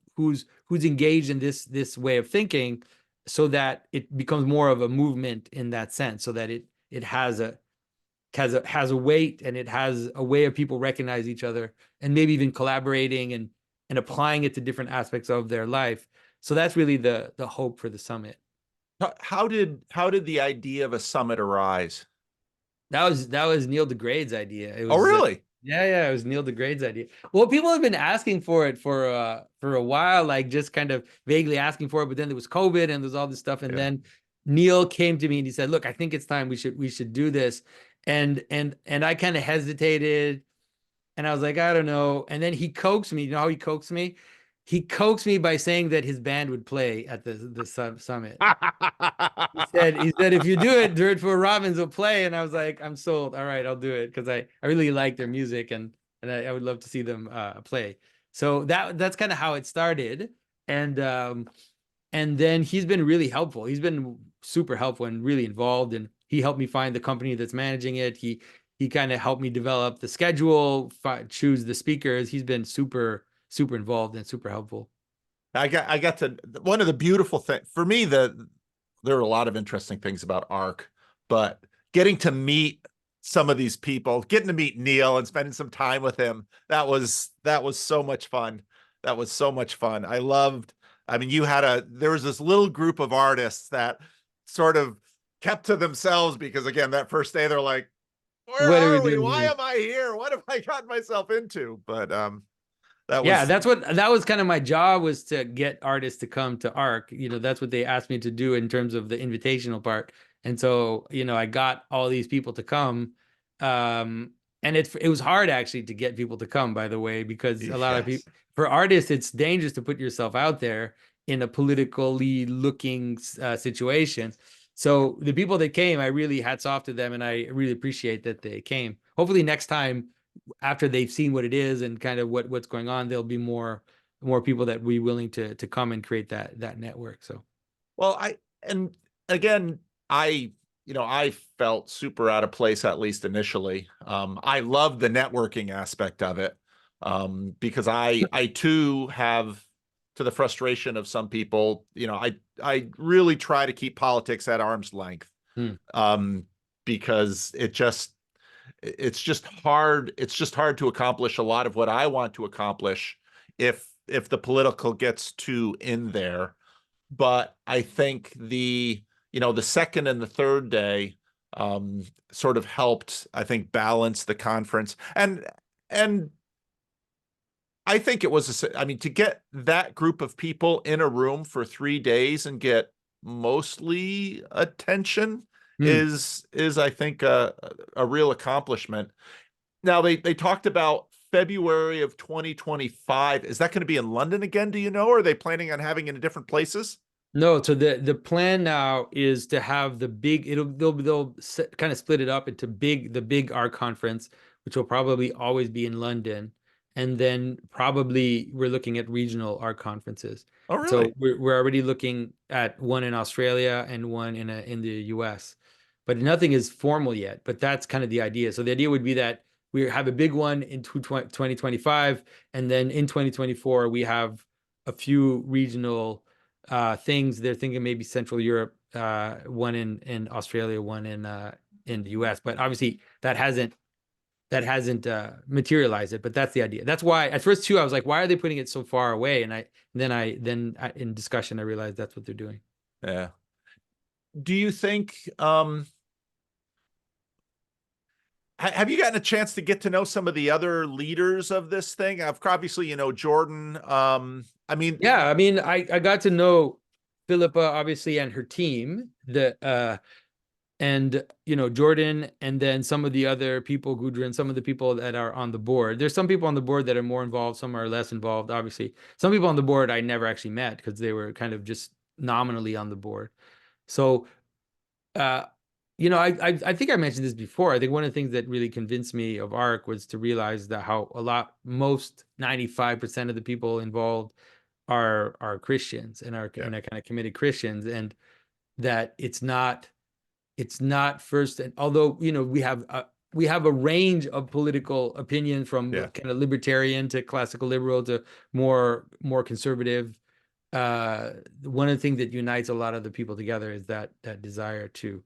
engaged in this way of thinking, so that it becomes more of a movement in that sense, so that it has a weight and it has a way of people recognize each other and maybe even collaborating and applying it to different aspects of their life. So that's really the hope for the summit. How did the idea of a summit arise? That was Neil deGrade's idea. It Oh, was really? yeah, it was Neil deGrade's idea. Well, people have been asking for it for a while, like just kind of vaguely asking for it, but then there was COVID and there's all this stuff. And Yeah. then Neil came to me and he said, "Look, I think it's time we should do this." And I kind of hesitated and I was like, I don't know. And then he coaxed me. You know how he coaxed me? He coaxed me by saying that his band would play at the summit. He said if you do it for Robbins will play. And I was like, I'm sold. All right, I'll do it because I really like their music and I would love to see them play. So that's kind of how it started. And and then he's been really helpful. He's been super helpful and really involved. And he helped me find the company that's managing it. He kind of helped me develop the schedule, choose the speakers. He's been super involved and super helpful. I got to one of the beautiful things for me, there are a lot of interesting things about ARC, but getting to meet some of these people, getting to meet Neil and spending some time with him, that was so much fun. That was so much fun. I mean, there was this little group of artists that sort of kept to themselves because again, that first day they're like, where What are we are we? doing Why here? am I here? What have I gotten myself into? But that Yeah, was that was kind of my job, was to get artists to come to ARC. You know, that's what they asked me to do in terms of the invitational part. And so, you know, I got all these people to come. Um, and it was hard actually to get people to come, by the way, because a lot of yes. people, for artists, it's dangerous to put yourself out there in a politically looking situation. So the people that came, I really hats off to them, and I really appreciate that they came. Hopefully next time, after they've seen what it is and kind of what's going on, there'll be more people that be willing to come and create that network. So Well, and again, I, I felt super out of place, at least initially. I love the networking aspect of it. Because I too have, to the frustration of some people, I really try to keep politics at arm's length. hmm. Um, because it's just hard to accomplish a lot of what I want to accomplish if the political gets too in there. But I think the second and the third day sort of helped, I think, balance the conference. And I think it was, I mean, to get that group of people in a room for 3 days and get mostly attention Hmm. is I think a real accomplishment. Now they talked about February of 2025. Is that going to be in London again? Do you know? Or are they planning on having it in different places? No, so the plan now is to have the big, they'll kind of split it up into the big R conference, which will probably always be in London, and then probably we're looking at regional R conferences. Oh, So really? we're already looking at one in Australia and one in the US, but nothing is formal yet. But that's kind of the idea. So the idea would be that we have a big one in 2025, and then in 2024 we have a few regional things. They're thinking maybe Central Europe, one in Australia, one in in the US, but obviously that hasn't materialized it, but that's the idea. That's why at first too I was like, why are they putting it so far away? And in discussion I realized that's what they're doing. Yeah. Do you think have you gotten a chance to get to know some of the other leaders of this thing? Obviously, you know, Jordan. I mean, Yeah, I mean, I got to know Philippa obviously and her team, and Jordan, and then some of the other people, Gudrun, some of the people that are on the board. There's some people on the board that are more involved, some are less involved, obviously. Some people on the board I never actually met because they were kind of just nominally on the board. So uh I think I mentioned this before. I think one of the things that really convinced me of ARC was to realize that most 95% of the people involved are Christians and are kind of committed Christians, and that it's not first. And although we have a range of political opinion from kind of libertarian to classical liberal to more conservative. One of the things that unites a lot of the people together is that desire to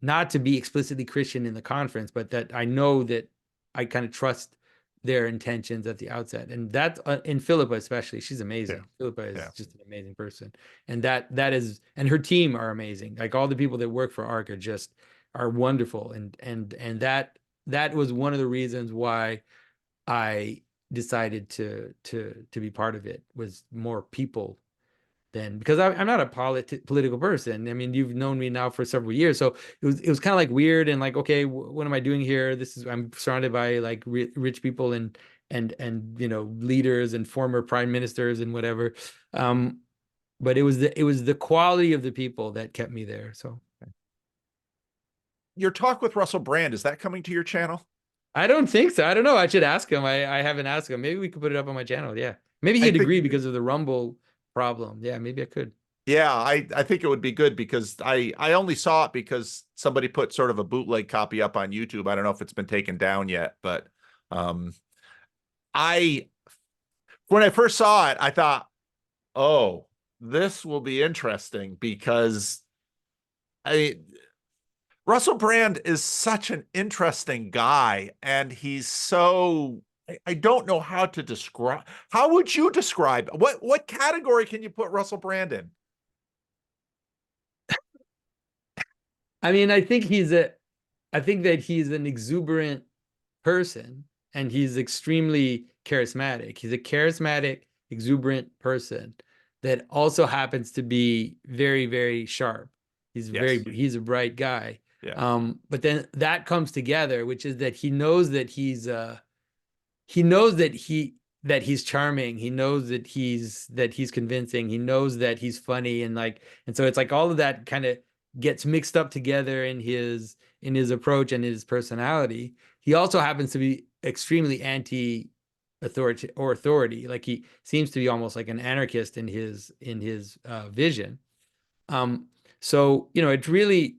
not to be explicitly Christian in the conference, but that I know that I kind of trust their intentions at the outset. And that's in Philippa especially. She's amazing. Yeah. Philippa is just an amazing person. And and her team are amazing. Like all the people that work for ARC are wonderful. And that was one of the reasons why I decided to be part of it, was more people then, because I'm not a political person. I mean, you've known me now for several years, so it was kind of like weird and like, okay, what am I doing here? I'm surrounded by like rich people and leaders and former prime ministers and whatever. But it was the quality of the people that kept me there. So your talk with Russell Brand, is that coming to your channel? I don't think so. I don't know. I should ask him. I haven't asked him. Maybe we could put it up on my channel. Yeah, maybe he'd agree because of the Rumble problem. Yeah, maybe I could. Yeah, I think it would be good because I only saw it because somebody put sort of a bootleg copy up on YouTube. I don't know if it's been taken down yet, but I when I first saw it, I thought, oh, this will be interesting because Russell Brand is such an interesting guy, and he's so I don't know how to describe. How would you describe what category can you put Russell Brand in? I mean, I think that he's an exuberant person, and he's extremely charismatic. He's a charismatic, exuberant person that also happens to be very, very sharp. He's a bright guy. Yeah. But then that comes together, which is that he knows that he's charming. He knows that he's convincing. He knows that he's funny, and so it's like all of that kind of gets mixed up together in his approach and his personality. He also happens to be extremely authority. Like he seems to be almost like an anarchist in his vision. So it's really,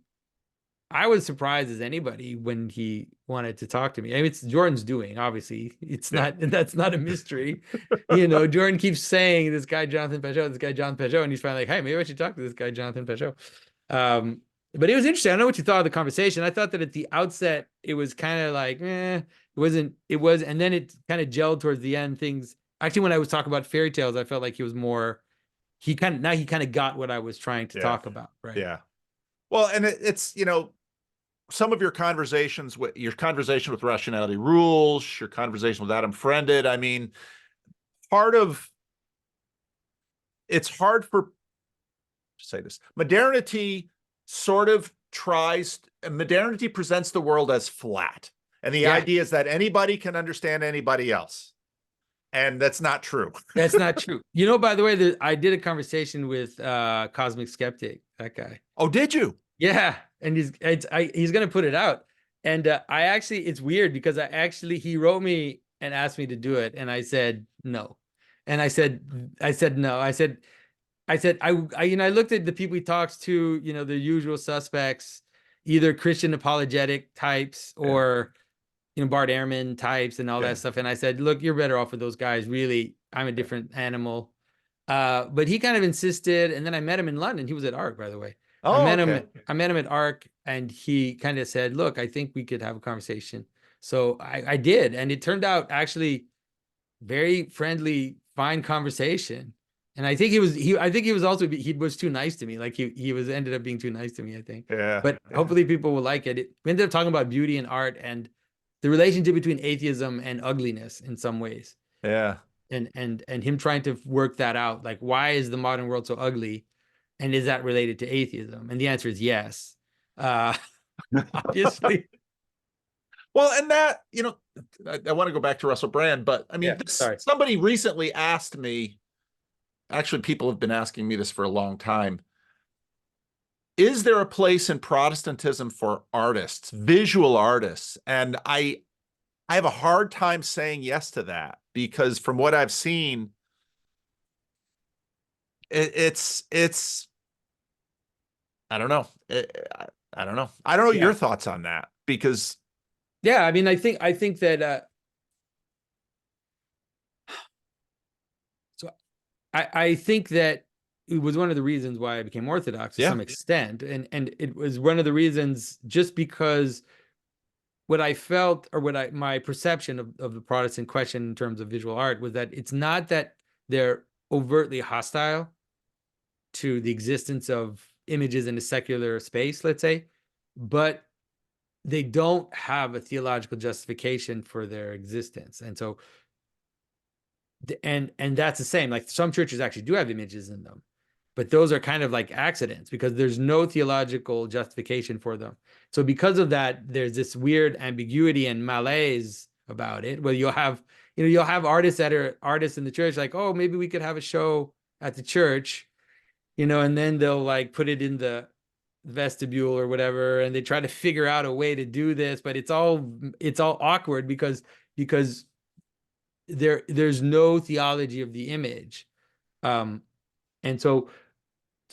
I was surprised as anybody when he wanted to talk to me. I mean, it's Jordan's doing, obviously. That's not a mystery. Jordan keeps saying this guy Jonathan Pageau, and he's finally like, hey, maybe I should talk to this guy Jonathan Pageau. But it was interesting. I don't know what you thought of the conversation. I thought that at the outset it was kind of like, it was, and then it kind of gelled towards the end. Things actually, when I was talking about fairy tales, I felt like he kind of got what I was trying to talk about, right? Yeah. Well, and it's some of your conversation with Rationality Rules, your conversation with Adam Friended. I mean, it's hard to say this. Modernity presents the world as flat. And the idea is that anybody can understand anybody else. And that's not true. That's not true. By the way, I did a conversation with Cosmic Skeptic, that guy. Oh, did you? Yeah. And he's going to put it out. And it's weird because he wrote me and asked me to do it. And I said, no. And I said, no. I looked at the people he talks to, the usual suspects, either Christian apologetic types or, Bart Ehrman types and all that stuff. And I said, look, you're better off with those guys. Really, I'm a different animal. But he kind of insisted. And then I met him in London. He was at ARC, by the way. Oh, I met him at ARC and he kind of said, look, I think we could have a conversation. So I did, and it turned out actually very friendly, fine conversation. And I think I think he was also, he was too nice to me. Like he was ended up being too nice to me, I think. Yeah. But Yeah. hopefully people will like it. We ended up talking about beauty and art and the relationship between atheism and ugliness in some ways. Yeah. And him trying to work that out. Like, why is the modern world so ugly? And is that related to atheism? And the answer is yes. Uh, obviously. Well, and that, I want to go back to Russell Brand, but I mean, Yeah, sorry. somebody recently asked me, actually, people have been asking me this for a long time. Is there a place in Protestantism for artists, visual artists? And I have a hard time saying yes to that, because from what I've seen, it's I don't know. I don't know. I don't know your Yeah. thoughts on that, because Yeah. I mean, I think that so I think that it was one of the reasons why I became Orthodox to yeah, some extent. And it was one of the reasons just because what I felt, or my perception of the Protestant question in terms of visual art was that it's not that they're overtly hostile to the existence of images in a secular space, let's say, but they don't have a theological justification for their existence. And so, and that's the same. Like some churches actually do have images in them, but those are kind of like accidents because there's no theological justification for them. So because of that, there's this weird ambiguity and malaise about it, where you'll have artists that are artists in the church, like, oh, maybe we could have a show at the church, and then they'll like put it in the vestibule or whatever, and they try to figure out a way to do this, but it's all awkward because there's no theology of the image. And so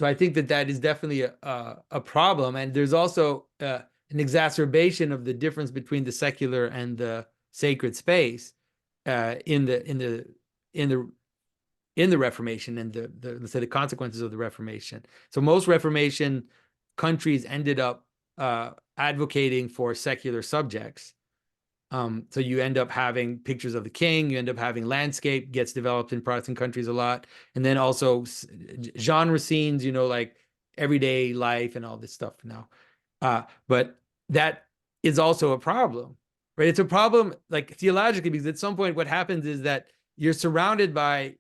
I think that is definitely a problem, and there's also an exacerbation of the difference between the secular and the sacred space in the in the Reformation and the let's say the consequences of the Reformation. So most Reformation countries ended up advocating for secular subjects. So you end up having pictures of the king, you end up having landscape gets developed in Protestant countries a lot, and then also genre scenes, like everyday life and all this stuff now. But that is also a problem, right? It's a problem like theologically, because at some point what happens is that you're surrounded by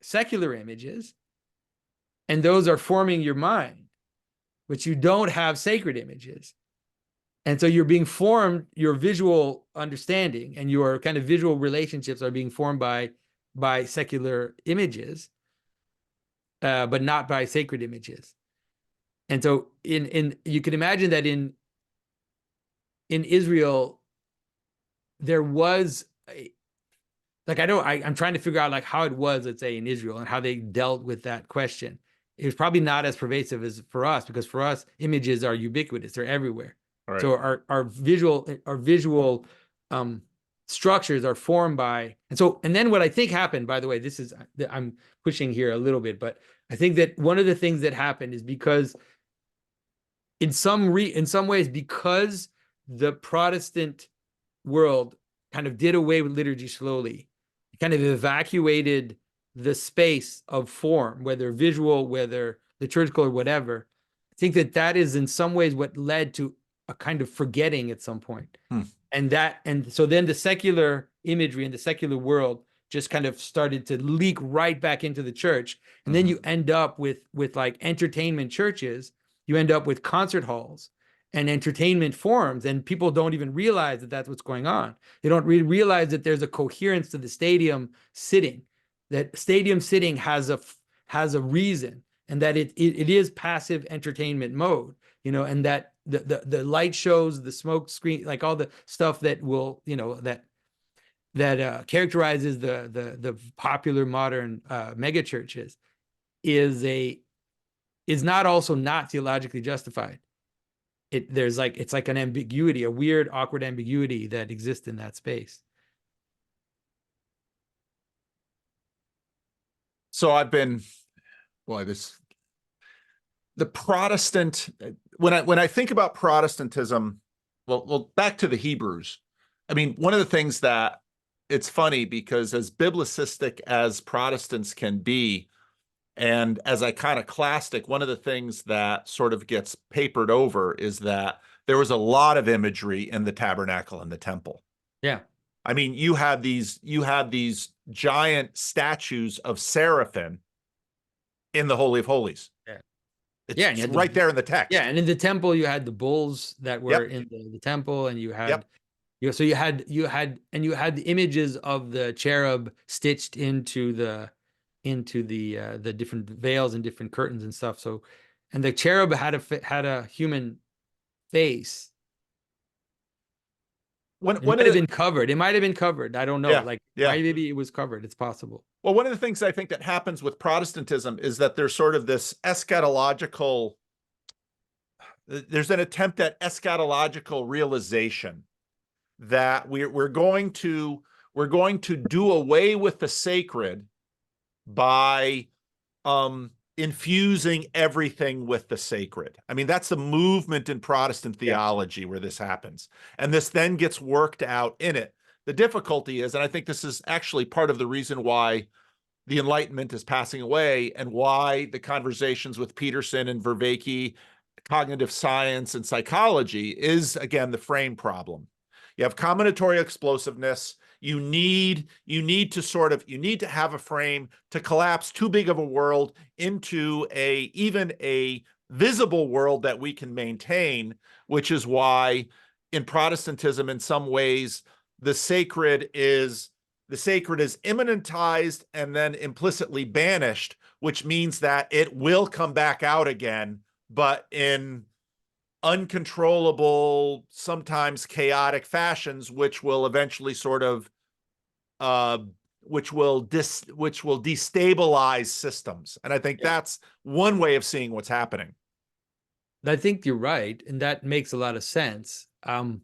secular images, and those are forming your mind, but you don't have sacred images. And so you're being formed, your visual understanding and your kind of visual relationships are being formed by secular images, but not by sacred images. And so in you can imagine that in Israel, there was like I'm trying to figure out like how it was, let's say, in Israel and how they dealt with that question. It was probably not as pervasive as for us, because for us, images are ubiquitous, they're everywhere. all right. So our visual structures are formed by, and then what I think happened, by the way, this is I'm pushing here a little bit, but I think that one of the things that happened is because in some ways, because the Protestant world kind of did away with liturgy slowly, kind of evacuated the space of form, whether visual, whether liturgical, or whatever. I think that is in some ways what led to a kind of forgetting at some point. Hmm. And so then the secular imagery in the secular world just kind of started to leak right back into the church. And then you end up with like entertainment churches, you end up with concert halls and entertainment forums, and people don't even realize that that's what's going on. They don't realize that there's a coherence to the stadium sitting, that stadium sitting has a reason, and that it is passive entertainment mode, and that the light shows, the smoke screen, like all the stuff that will, that characterizes the popular modern mega churches is not also not theologically justified. It's like an ambiguity, a weird, awkward ambiguity that exists in that space. So I've been, boy, the Protestant, when I think about Protestantism, well, back to the Hebrews. I mean, one of the things that it's funny because as biblicistic as Protestants can be, and as iconoclastic, one of the things that sort of gets papered over is that there was a lot of imagery in the tabernacle and the temple. Yeah. I mean, you had these giant statues of seraphim in the Holy of Holies. Yeah. Yeah. And you It's had right there in the yeah. text. And in the temple, you had the bulls that were Yep. in the temple, and you had, Yep. so you had the images of the cherub stitched into the different veils and different curtains and stuff. So, and the cherub had a human face. It One might of have the been covered. It might have been covered. I don't know. Yeah, Like, yeah. maybe it was covered. It's possible. Well, one of the things I think that happens with Protestantism is that there's sort of this eschatological, there's an attempt at eschatological realization that we're going to do away with the sacred by infusing everything with the sacred. I mean, that's the movement in Protestant Yeah. theology where this happens. And this then gets worked out in it. The difficulty is, and I think this is actually part of the reason why the Enlightenment is passing away and why the conversations with Peterson and Vervaeke, cognitive science and psychology, is again the frame problem. You have combinatorial explosiveness. You need to have a frame to collapse too big of a world into even a visible world that we can maintain, which is why in Protestantism, in some ways, the sacred is immanentized and then implicitly banished, which means that it will come back out again, but in uncontrollable, sometimes chaotic fashions, which will eventually sort of which will destabilize systems. And I think Yeah. that's one way of seeing what's happening. I think you're right, and that makes a lot of sense. And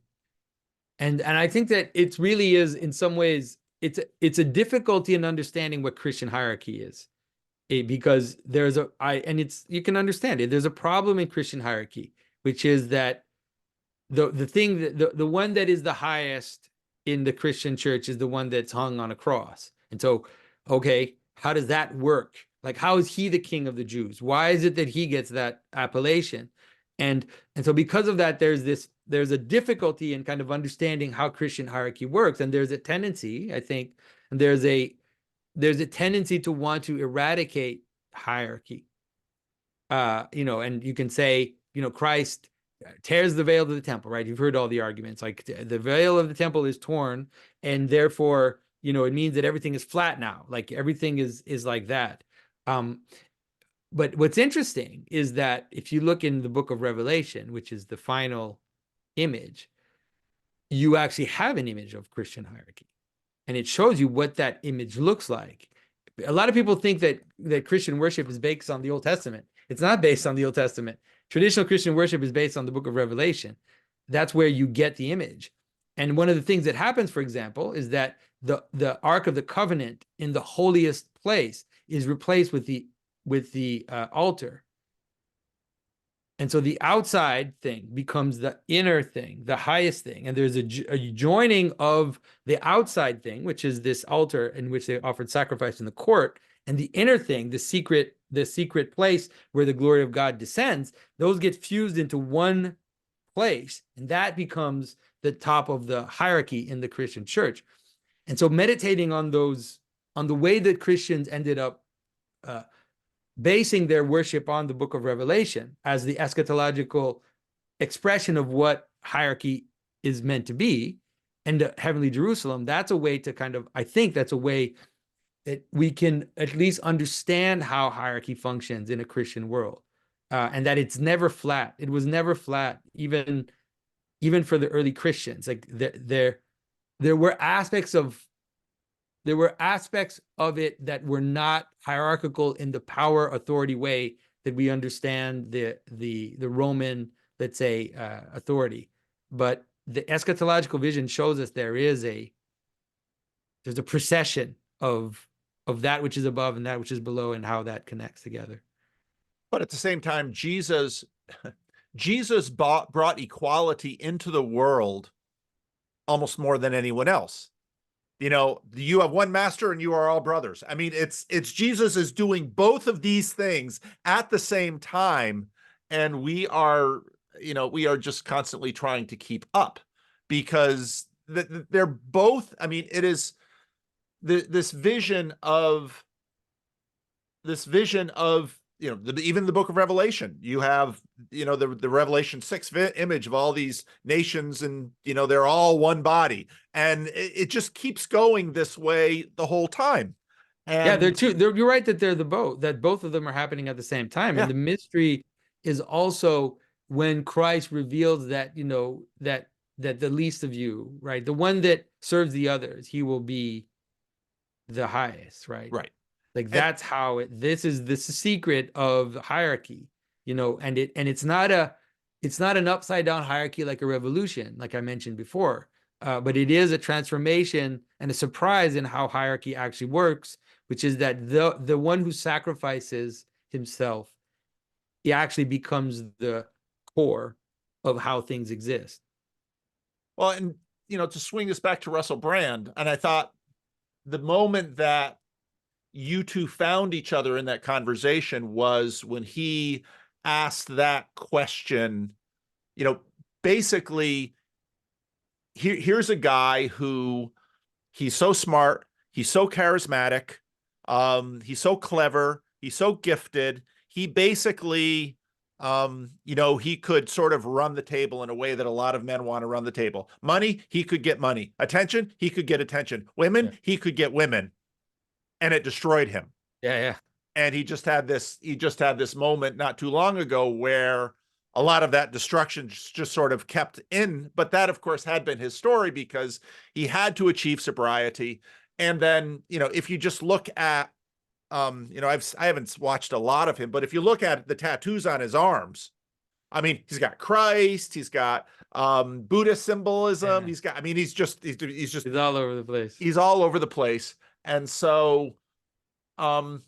I think that it really is, in some ways, it's a difficulty in understanding what Christian hierarchy is. Because you can understand it. There's a problem in Christian hierarchy, which is that the thing that the one that is the highest in the Christian church is the one that's hung on a cross. And so, okay, how does that work? Like, how is he the king of the Jews? Why is it that he gets that appellation? And so because of that, there's a difficulty in kind of understanding how Christian hierarchy works. And there's a tendency, I think, and there's a tendency to want to eradicate hierarchy. And you can say, Christ tears the veil of the temple, right? You've heard all the arguments, like the veil of the temple is torn, and therefore, it means that everything is flat now, like everything is like that. But what's interesting is that if you look in the book of Revelation, which is the final image, you actually have an image of Christian hierarchy, and it shows you what that image looks like. A lot of people think that Christian worship is based on the Old Testament. It's not based on the Old Testament. Traditional Christian worship is based on the book of Revelation. That's where you get the image. And one of the things that happens, for example, is that the Ark of the Covenant in the holiest place is replaced with the altar. And so the outside thing becomes the inner thing, the highest thing. And there's a joining of the outside thing, which is this altar in which they offered sacrifice in the court, and the inner thing, the secret place where the glory of God descends. Those get fused into one place, and that becomes the top of the hierarchy in the Christian church. And so meditating on the way that Christians ended up basing their worship on the book of Revelation as the eschatological expression of what hierarchy is meant to be, and heavenly Jerusalem, that's a way to I think that's a way that we can at least understand how hierarchy functions in a Christian world, and that it's never flat. It was never flat, even for the early Christians. Like there were aspects of it that were not hierarchical in the power authority way that we understand the Roman, let's say, authority. But the eschatological vision shows us there's a procession of that which is above and that which is below, and how that connects together. But at the same time, Jesus Jesus brought equality into the world almost more than anyone else. You know, you have one master and you are all brothers. I mean, it's Jesus is doing both of these things at the same time, and we are, you know, we are just constantly trying to keep up because they're both. I mean, it is this vision of you know, even the book of Revelation, you have, you know, the Revelation 6 image of all these nations, and, you know, they're all one body. And it just keeps going this way the whole time. Yeah, they're And two. You're right that they're the both, that both of them are happening at the same time. And yeah, the mystery is also when Christ reveals that, you know, that the least of you, right? The one that serves the others, he will be the highest, right? right. Like And that's how this is the secret of hierarchy, you know, and it's not an upside down hierarchy like a revolution, like I mentioned before. But it is a transformation and a surprise in how hierarchy actually works, which is that the one who sacrifices himself, he actually becomes the core of how things exist. well, and, you know, to swing this back to Russell Brand, and I thought the moment that you two found each other in that conversation was when he asked that question. You know, basically, here's a guy who, he's so smart, he's so charismatic, he's so clever, he's so gifted. He basically, you know, he could sort of run the table in a way that a lot of men want to run the table. Money, he could get money. Attention, he could get attention. Yeah, Women, he could get women, and it destroyed him. yeah, yeah. And he just had this moment not too long ago where a lot of that destruction just sort of kept in. But that, of course, had been his story because he had to achieve sobriety. And then, you know, if you just look at, you know, I haven't watched a lot of him, but if you look at the tattoos on his arms, I mean, he's got Christ, he's got Buddhist symbolism, Yeah. he's got, I mean, he's just It's all over the place. he's all over the place. And so, um,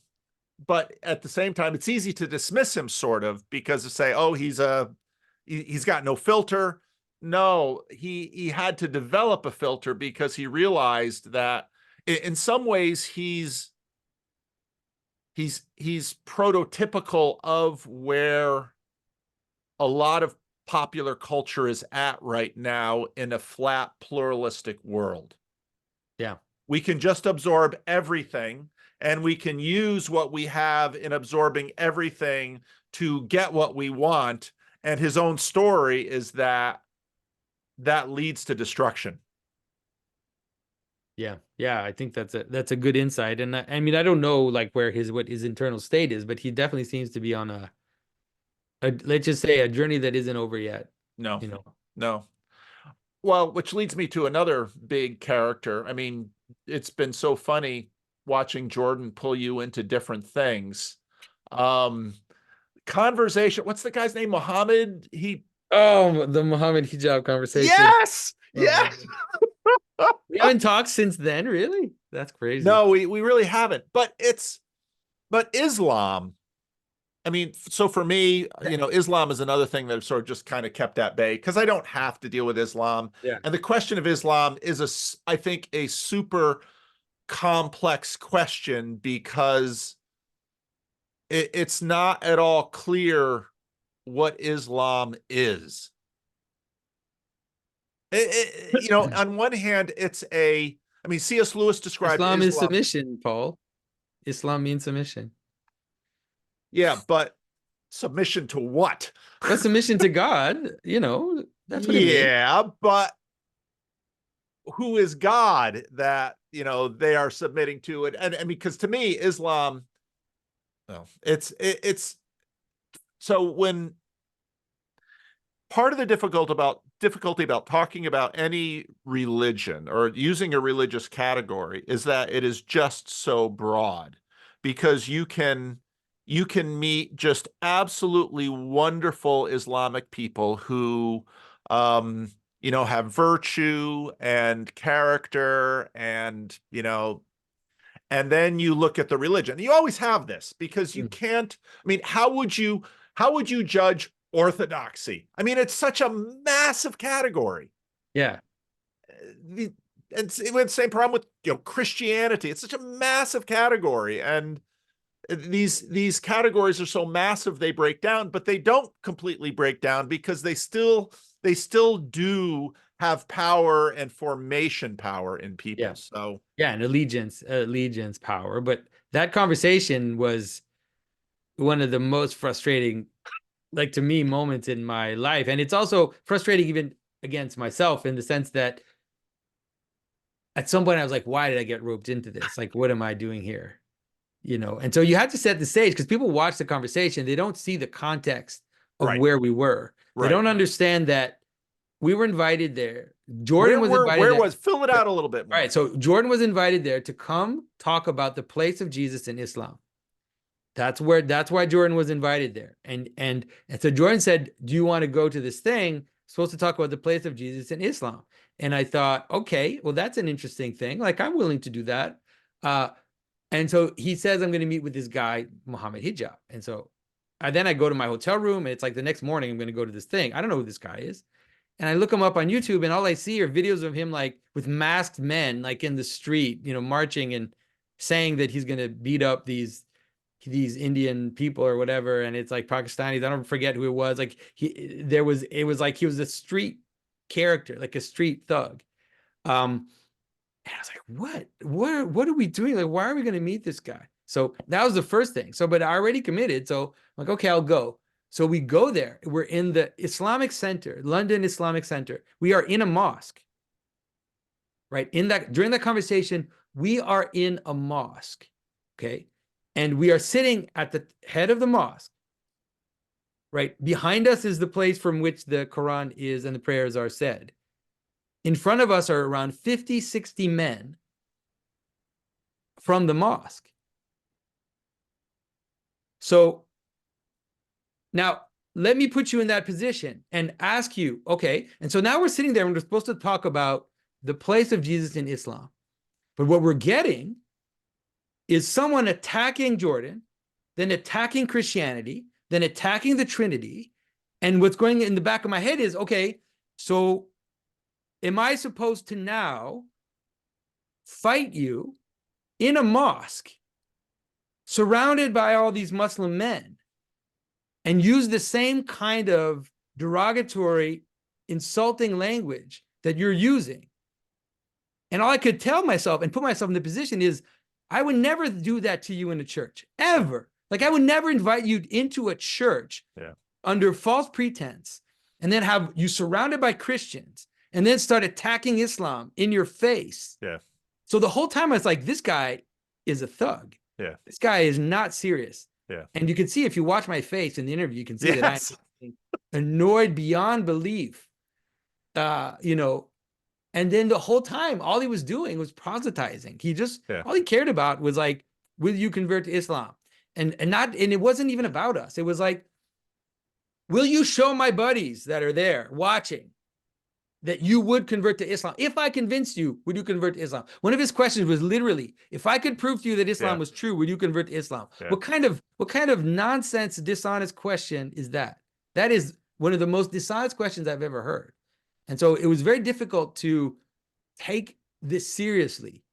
but at the same time, it's easy to dismiss him sort of because to say, oh, he's got no filter. No, he had to develop a filter because he realized that in some ways he's prototypical of where a lot of popular culture is at right now in a flat pluralistic world. Yeah. We can just absorb everything, and we can use what we have in absorbing everything to get what we want. And his own story is that that leads to destruction. Yeah, yeah, I think that's a good insight. And I mean, I don't know like where what his internal state is, but he definitely seems to be on a let's just say a journey that isn't over yet, No, you know. no. Well, which leads me to another big character. I mean, it's been so funny watching Jordan pull you into different things. Um, conversation. What's the guy's name? Muhammad. Oh, the Muhammad hijab conversation. Yes, Oh my yes. God. We haven't talked since then, really? That's crazy. No, we really haven't. But Islam. I mean, so for me, you know, Islam is another thing that I've sort of just kind of kept at bay because I don't have to deal with Islam. Yeah. And the question of Islam is I think, a super complex question because it's not at all clear what Islam is. You know, on one hand, I mean, C.S. Lewis described Islam is Islam. submission, Paul. Islam means submission. Yeah, but submission to what? But submission to God, you know, that's what it means. Yeah, but who is God that, you know, they are submitting to it? And because to me, Islam, well, it's so when part of the difficulty about talking about any religion or using a religious category is that it is just so broad because you can meet just absolutely wonderful Islamic people who you know, have virtue and character, and, you know, and then you look at the religion. You always have this because you Mm. can't, I mean, how would you judge orthodoxy. I mean, it's such a massive category. Yeah. And it's the same problem with, Christianity. It's such a massive category, and these categories are so massive they break down, but they don't completely break down because they still do have power and formation power in people. Yeah. So Yeah, and allegiance power. But that conversation was one of the most frustrating, like to me, moments in my life. And it's also frustrating even against myself in the sense that at some point I was like, why did I get roped into this? Like, what am I doing here? And so you have to set the stage because people watch the conversation. They don't see the context of right, where we were. They right. don't understand that we were invited there. Jordan was invited where there. was fill it out a little bit more. All right, so Jordan was invited there to come talk about the place of Jesus in Islam. That's why Jordan was invited there. And so Jordan said, do you want to go to this thing? Supposed to talk about the place of Jesus in Islam. And I thought, okay, well, that's an interesting thing. Like, I'm willing to do that. And so he says, I'm going to meet with this guy, Muhammad Hijab. And so then I go to my hotel room, and it's like the next morning, I'm going to go to this thing. I don't know who this guy is. And I look him up on YouTube, and all I see are videos of him like with masked men, like in the street, marching and saying that he's going to beat up these Indian people or whatever. And it's like Pakistanis. I don't forget who it was. Like it was like he was a street character, like a street thug. And I was like, what are we doing? Like, why are we going to meet this guy? So that was the first thing. So, but I already committed. So I'm like, okay, I'll go. So we go there. We're in the Islamic Center, London Islamic Center. We are in a mosque, right? During that conversation, we are in a mosque, okay? And we are sitting at the head of the mosque, right? Behind us is the place from which the Quran is and the prayers are said. In front of us are around 50, 60 men from the mosque. So now let me put you in that position and ask you, okay, and so now we're sitting there and we're supposed to talk about the place of Jesus in Islam. But what we're getting is someone attacking Jordan, then attacking Christianity, then attacking the Trinity. And what's going in the back of my head is, okay, so am I supposed to now fight you in a mosque surrounded by all these Muslim men and use the same kind of derogatory, insulting language that you're using? And all I could tell myself and put myself in the position is, I would never do that to you in a church, ever. Like, I would never invite you into a church under false pretense and then have you surrounded by Christians and then start attacking Islam in your face. Yeah. So the whole time I was like, this guy is a thug. Yeah. This guy is not serious. Yeah. And you can see, if you watch my face in the interview, you can see that I'm annoyed beyond belief. And then the whole time, all he was doing was proselytizing. All he cared about was like, will you convert to Islam? And it wasn't even about us. It was like, will you show my buddies that are there watching that you would convert to Islam? If I convinced you, would you convert to Islam? One of his questions was literally, if I could prove to you that Islam was true, would you convert to Islam? Yeah. What kind of nonsense, dishonest question is that? That is one of the most dishonest questions I've ever heard. And so it was very difficult to take this seriously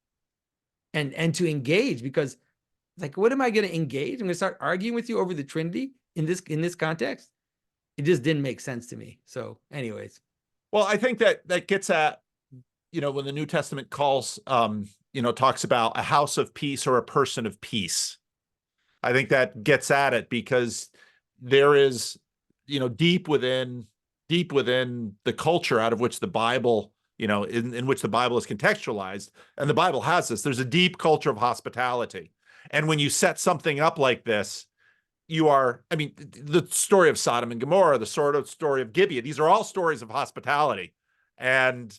and to engage, because like, what am I going to engage? I'm going to start arguing with you over the Trinity in this context? It just didn't make sense to me. So anyways. Well, I think that gets at, when the New Testament calls, talks about a house of peace or a person of peace. I think that gets at it, because there is, deep within the culture out of which the Bible, in which the Bible is contextualized, and the Bible has this, there's a deep culture of hospitality. And when you set something up like this, the story of Sodom and Gomorrah, the sort of story of Gibeah, these are all stories of hospitality, and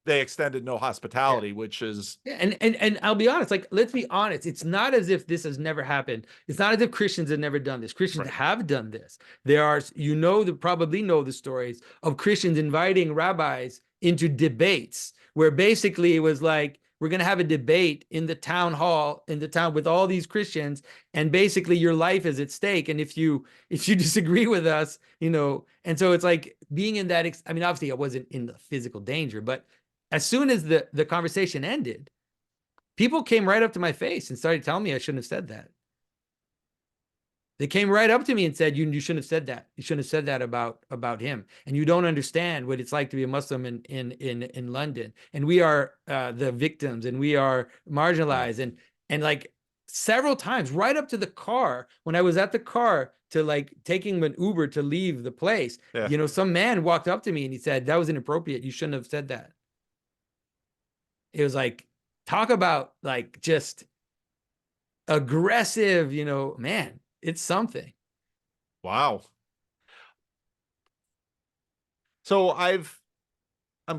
they extended no hospitality, which is. And I'll be honest, like, let's be honest. It's not as if this has never happened. It's not as if Christians have never done this. Christians have done this. There are, probably know the stories of Christians inviting rabbis into debates where basically it was like, we're going to have a debate in the town hall in the town with all these Christians, and basically your life is at stake. And if you disagree with us, and so it's like being in that. I mean, obviously, I wasn't in the physical danger, but as soon as the conversation ended, people came right up to my face and started telling me I shouldn't have said that. They came right up to me and said, you shouldn't have said that. You shouldn't have said that about him. And you don't understand what it's like to be a Muslim in London. And we are the victims, and we are marginalized. And like several times, right up to the car, when I was at the car to like taking an Uber to leave the place, some man walked up to me and he said, that was inappropriate. You shouldn't have said that. It was like, talk about like just aggressive, man. It's something. Wow. So I'm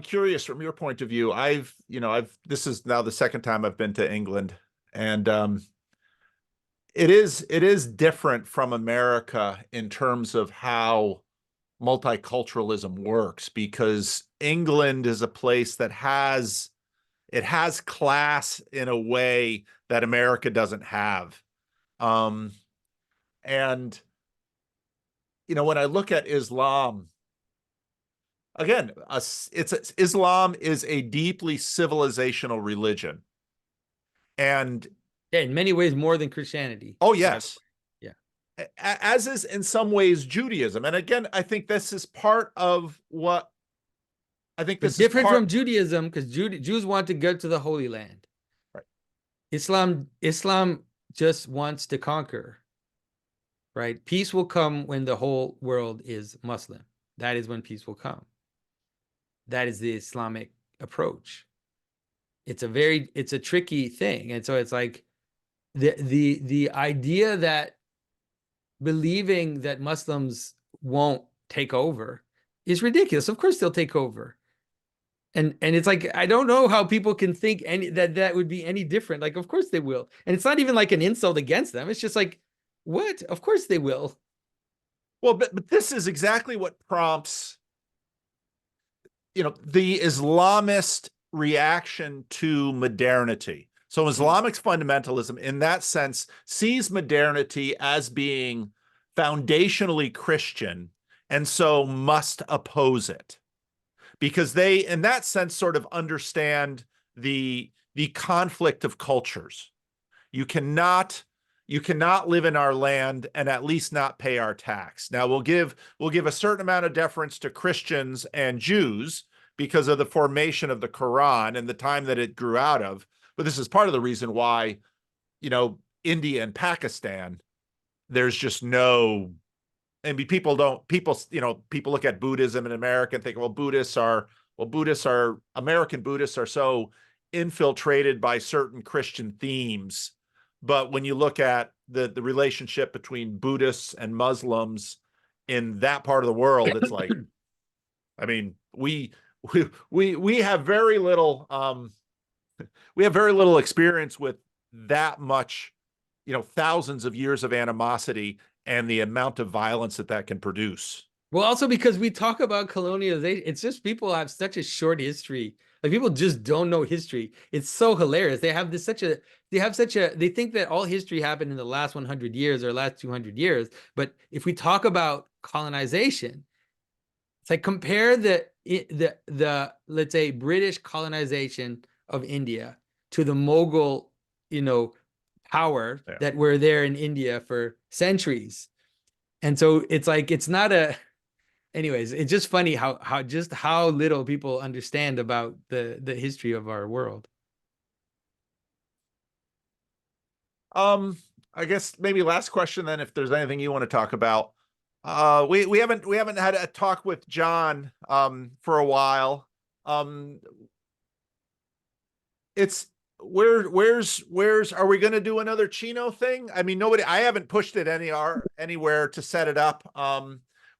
curious from your point of view. This is now the second time I've been to England, and it is different from America in terms of how multiculturalism works, because England is a place that has class in a way that America doesn't have. And, when I look at Islam, again, Islam is a deeply civilizational religion. And in many ways, more than Christianity. Oh, yes. Yeah. As is in some ways Judaism. And again, I think this is part of what I think this is different from Judaism, because Jews want to go to the Holy Land. Right. Islam just wants to conquer. Right? Peace will come when the whole world is Muslim. That is when peace will come. That is the Islamic approach. It's a tricky thing. And so it's like the idea that believing that Muslims won't take over is ridiculous. Of course they'll take over. And it's like, I don't know how people can think that would be any different. Like, of course they will. And it's not even like an insult against them. It's just like, what? Of course they will. Well, but this is exactly what prompts, the Islamist reaction to modernity. So Islamic fundamentalism, in that sense, sees modernity as being foundationally Christian, and so must oppose it, because they, in that sense, sort of understand the conflict of cultures. You cannot live in our land and at least not pay our tax. Now we'll give a certain amount of deference to Christians and Jews because of the formation of the Quran and the time that it grew out of. But this is part of the reason why, India and Pakistan, there's just no, I mean, people look at Buddhism in America and think, American Buddhists are so infiltrated by certain Christian themes. But when you look at the relationship between Buddhists and Muslims in that part of the world, it's like, I mean, we have very little experience with that much, thousands of years of animosity and the amount of violence that can produce. Well, also because we talk about colonialization, it's just people have such a short history. Like, people just don't know history. It's so hilarious. They think that all history happened in the last 100 years or last 200 years. But if we talk about colonization, it's like, compare the let's say British colonization of India to the Mughal, power that were there in India for centuries. And so it's like, it's not anyways, it's just funny how little people understand about the history of our world. I guess maybe last question then, if there's anything you want to talk about. We haven't had a talk with John for a while. It's where's are we going to do another Chino thing? I mean, I haven't pushed it anywhere to set it up.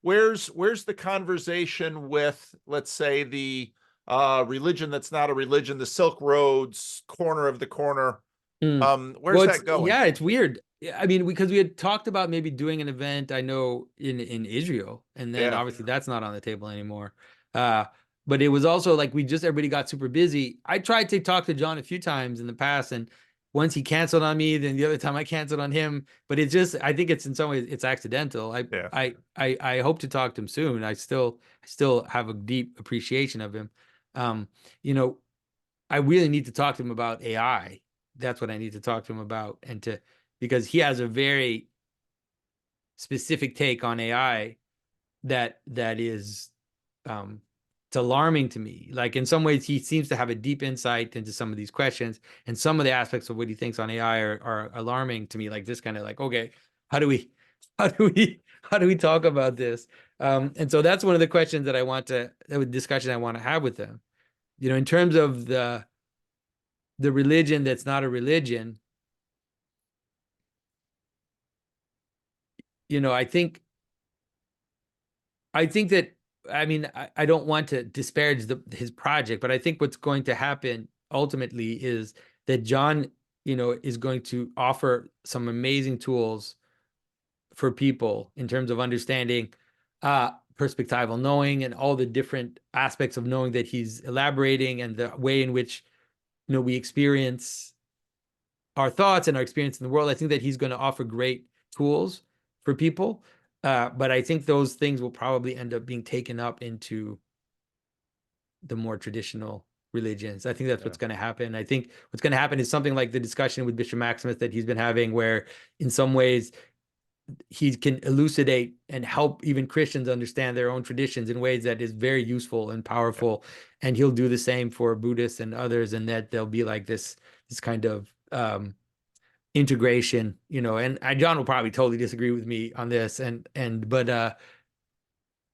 Where's the conversation with, let's say, the religion that's not a religion, the Silk Road's corner of the corner? Where's that going? Yeah, it's weird. I mean, because we had talked about maybe doing an event, I know, in Israel, and then obviously that's not on the table anymore. but it was also like everybody got super busy. I tried to talk to John a few times in the past, and once he canceled on me, then the other time I canceled on him. But it's just, I think it's in some ways it's accidental. Yeah. I hope to talk to him soon. I still have a deep appreciation of him. Um, you know, I really need to talk to him about AI. That's what I need to talk to him about, and to because he has a very specific take on AI that is it's alarming to me. Like in some ways, he seems to have a deep insight into some of these questions, and some of the aspects of what he thinks on AI are alarming to me. Like this kind of like, okay, how do we, how do we talk about this? And so that's one of the questions that I want to, the discussion I want to have with them. You know, in terms of the religion that's not a religion, you know, I think that, I mean, I don't want to disparage his project, but I think what's going to happen ultimately is that John, you know, is going to offer some amazing tools for people in terms of understanding perspectival knowing and all the different aspects of knowing that he's elaborating, and the way in which, you know, we experience our thoughts and our experience in the world. I think that he's going to offer great tools for people. But I think those things will probably end up being taken up into the more traditional religions. I think that's what's going to happen. I think what's going to happen is something like the discussion with Bishop Maximus that he's been having, where in some ways he can elucidate and help even Christians understand their own traditions in ways that is very useful and powerful. And he'll do the same for Buddhists and others, and that there'll be like this kind of integration, you know. And John will probably totally disagree with me on this, but I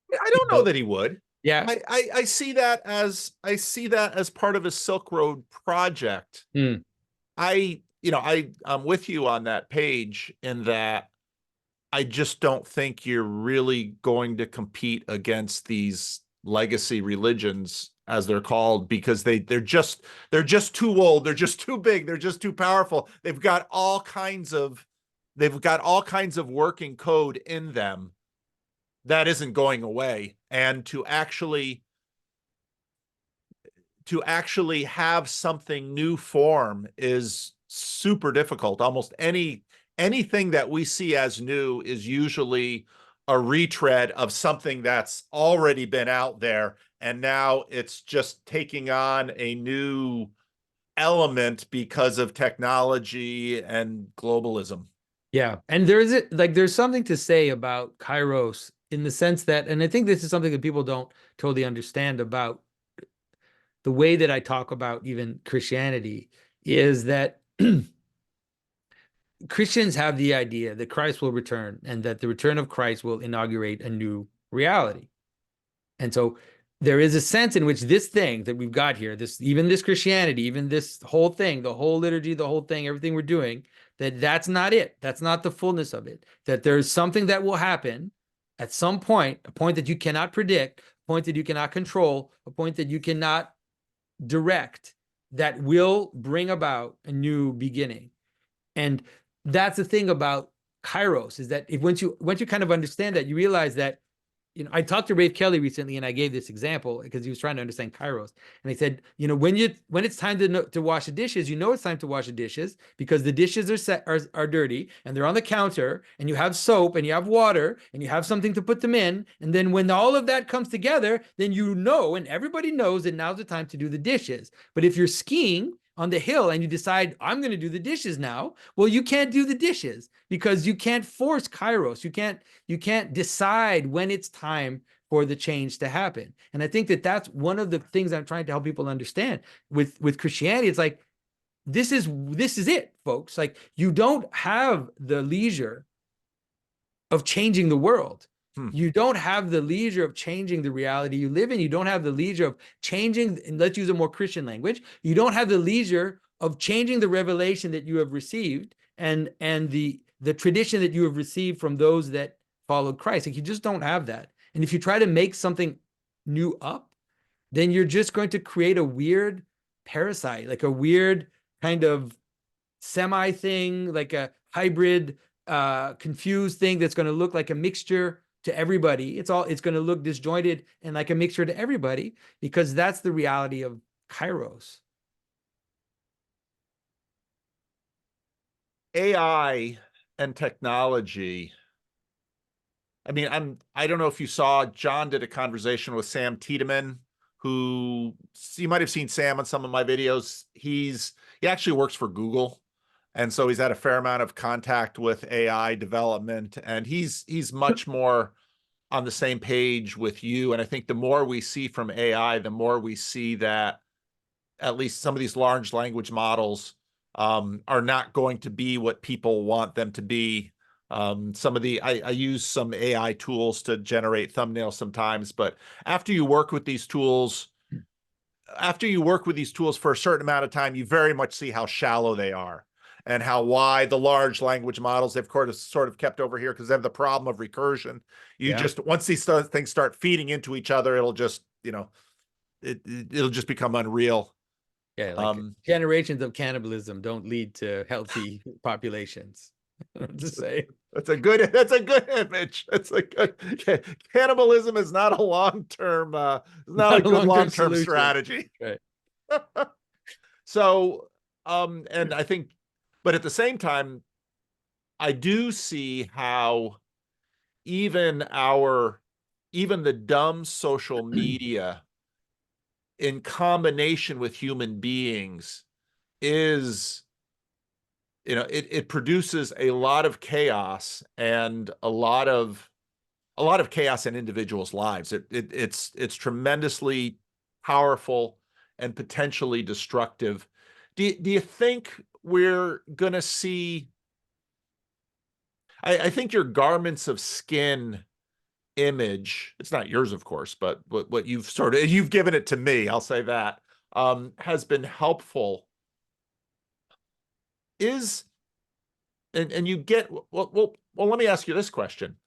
you don't know know, that he would. yeah. I see that as part of his Silk Road project. Mm. I'm with you on that page in that I just don't think you're really going to compete against these legacy religions, as they're called, because they're just too old, they're just too big, they're just too powerful. They've got all kinds of working code in them that isn't going away. And to actually have something new form is super difficult. Almost anything that we see as new is usually a retread of something that's already been out there, and now it's just taking on a new element because of technology and globalism. Yeah. And there's something to say about Kairos in the sense that, and I think this is something that people don't totally understand about the way that I talk about even Christianity, is that Christians have the idea that Christ will return and that the return of Christ will inaugurate a new reality. And so there is a sense in which this thing that we've got here, this Christianity, even this whole thing, the whole liturgy, the whole thing, everything we're doing, that's not it. That's not the fullness of it. That there's something that will happen at some point, a point that you cannot predict, a point that you cannot control, a point that you cannot direct, that will bring about a new beginning. And that's the thing about Kairos, is that once you kind of understand that, you realize that, you know, I talked to Rafe Kelly recently, and I gave this example because he was trying to understand Kairos. And I said, you know, when it's time to wash the dishes, you know it's time to wash the dishes because the dishes are dirty and they're on the counter, and you have soap and you have water and you have something to put them in. And then when all of that comes together, then you know, and everybody knows that now's the time to do the dishes. But if you're skiing on the hill and you decide, I'm going to do the dishes now, well, you can't do the dishes because you can't force Kairos. You can't decide when it's time for the change to happen. And I think that that's one of the things I'm trying to help people understand with Christianity. It's like, this is it, folks. Like, you don't have the leisure of changing the world. You don't have the leisure of changing the reality you live in. You don't have the leisure of changing, and let's use a more Christian language. You don't have the leisure of changing the revelation that you have received and the tradition that you have received from those that followed Christ. Like, you just don't have that. And if you try to make something new up, then you're just going to create a weird parasite, like a weird kind of semi thing, like a hybrid, confused thing that's going to look like a mixture to everybody. It's going to look disjointed and like a mixture to everybody, because that's the reality of Kairos. AI and technology. I mean, I don't know if you saw, John did a conversation with Sam Tiedemann, who you might have seen Sam on some of my videos. He actually works for Google. And so he's had a fair amount of contact with AI development, and he's much more on the same page with you. And I think the more we see from AI, the more we see that at least some of these large language models are not going to be what people want them to be. Some of the I use some AI tools to generate thumbnails sometimes, but after you work with these tools, for a certain amount of time, you very much see how shallow they are, and why the large language models, they've sort of kept over here because they have the problem of recursion. Once these things start feeding into each other, it'll just, it'll just become unreal. Yeah, like generations of cannibalism don't lead to healthy populations. I'm just saying. That's a good image. It's a good, cannibalism is not a long-term, not a good long-term strategy. Right. So, and I think, but at the same time, I do see how even the dumb social media in combination with human beings is, it produces a lot of chaos, and a lot of chaos in individuals' lives. It's tremendously powerful and potentially destructive. Do you think we're gonna see? I think your garments of skin image, it's not yours, of course, but what you've given it to me, I'll say that, has been helpful. And you get, well, let me ask you this question.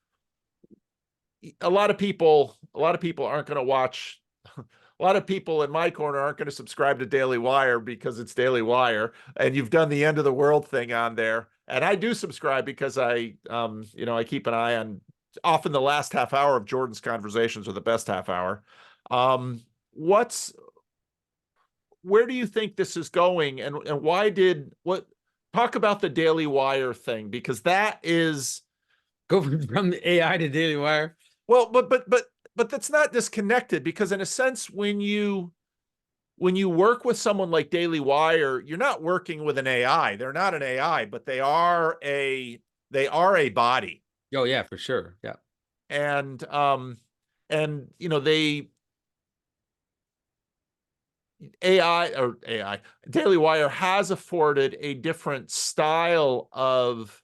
A lot of people aren't going to watch. A lot of people in my corner aren't going to subscribe to Daily Wire because it's Daily Wire, and you've done the end of the world thing on there. And I do subscribe because I keep an eye on, often the last half hour of Jordan's conversations are the best half hour. Where do you think this is going, and talk about the Daily Wire thing, because that is go from the AI to Daily Wire. Well, but that's not disconnected, because in a sense, when you work with someone like Daily Wire, you're not working with an AI. They're not an AI, but they are a body. Oh yeah, for sure. Yeah. And Daily Wire has afforded a different style of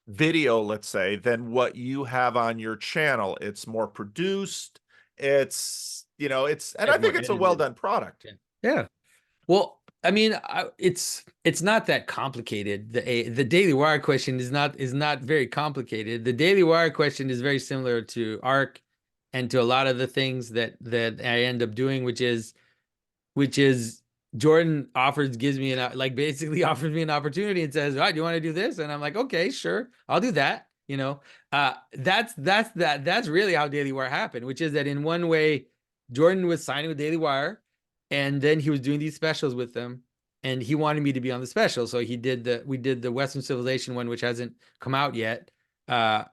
video, let's say, than what you have on your channel. It's more produced. And I think it's a well-done product. Yeah. Well, I mean, it's not that complicated. The Daily Wire question is not very complicated. The Daily Wire question is very similar to ARC and to a lot of the things that I end up doing, which is Jordan basically offers me an opportunity and says, "All right, do you want to do this?" And I'm like, "Okay, sure, I'll do that." That's really how Daily Wire happened, which is that in one way, Jordan was signing with Daily Wire, and then he was doing these specials with them, and he wanted me to be on the special. So we did the Western Civilization one, which hasn't come out yet,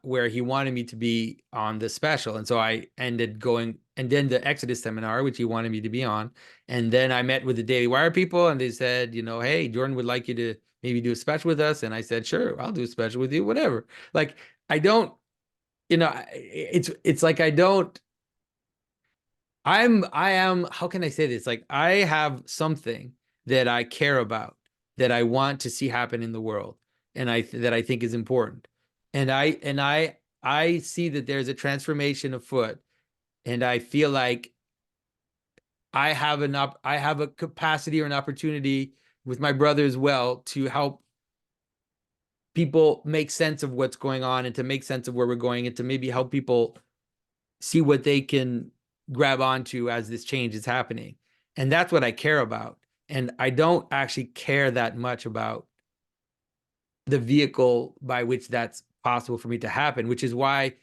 where he wanted me to be on the special. And so I ended going, and then the Exodus seminar, which he wanted me to be on. And then I met with the Daily Wire people, and they said, hey, Jordan would like you to maybe do a special with us. And I said, sure, I'll do a special with you, whatever. Like, I don't, it's like, I am, how can I say this? Like, I have something that I care about, that I want to see happen in the world, and that I think is important. And I see that there's a transformation afoot, and I feel like I have a capacity or an opportunity with my brother as well to help people make sense of what's going on, and to make sense of where we're going, and to maybe help people see what they can grab onto as this change is happening. And that's what I care about. And I don't actually care that much about the vehicle by which that's possible for me to happen, which is why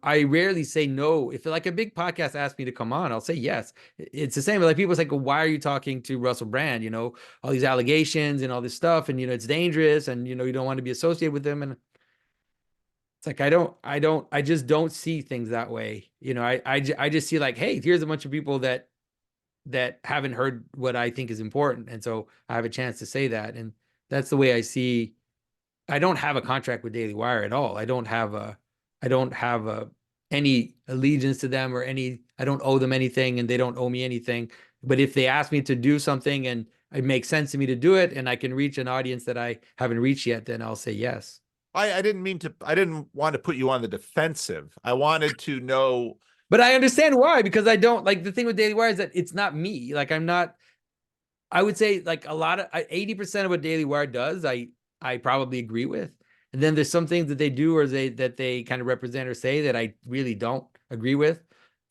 I rarely say no. If like a big podcast asks me to come on, I'll say yes. It's the same. Like people say, well, why are you talking to Russell Brand? All these allegations and all this stuff, and it's dangerous, and you don't want to be associated with them. And it's like I just don't see things that way. I just see like, hey, here's a bunch of people that haven't heard what I think is important, and so I have a chance to say that, and that's the way I see. I don't have a contract with Daily Wire at all. I don't have any allegiance to them or I don't owe them anything and they don't owe me anything. But if they ask me to do something and it makes sense to me to do it and I can reach an audience that I haven't reached yet, then I'll say yes. I didn't want to put you on the defensive. I wanted to know. But I understand why, because I don't like the thing with Daily Wire is that it's not me. Like I would say like a lot of 80% of what Daily Wire does, I probably agree with. And then there's some things that they do or that they kind of represent or say that I really don't agree with.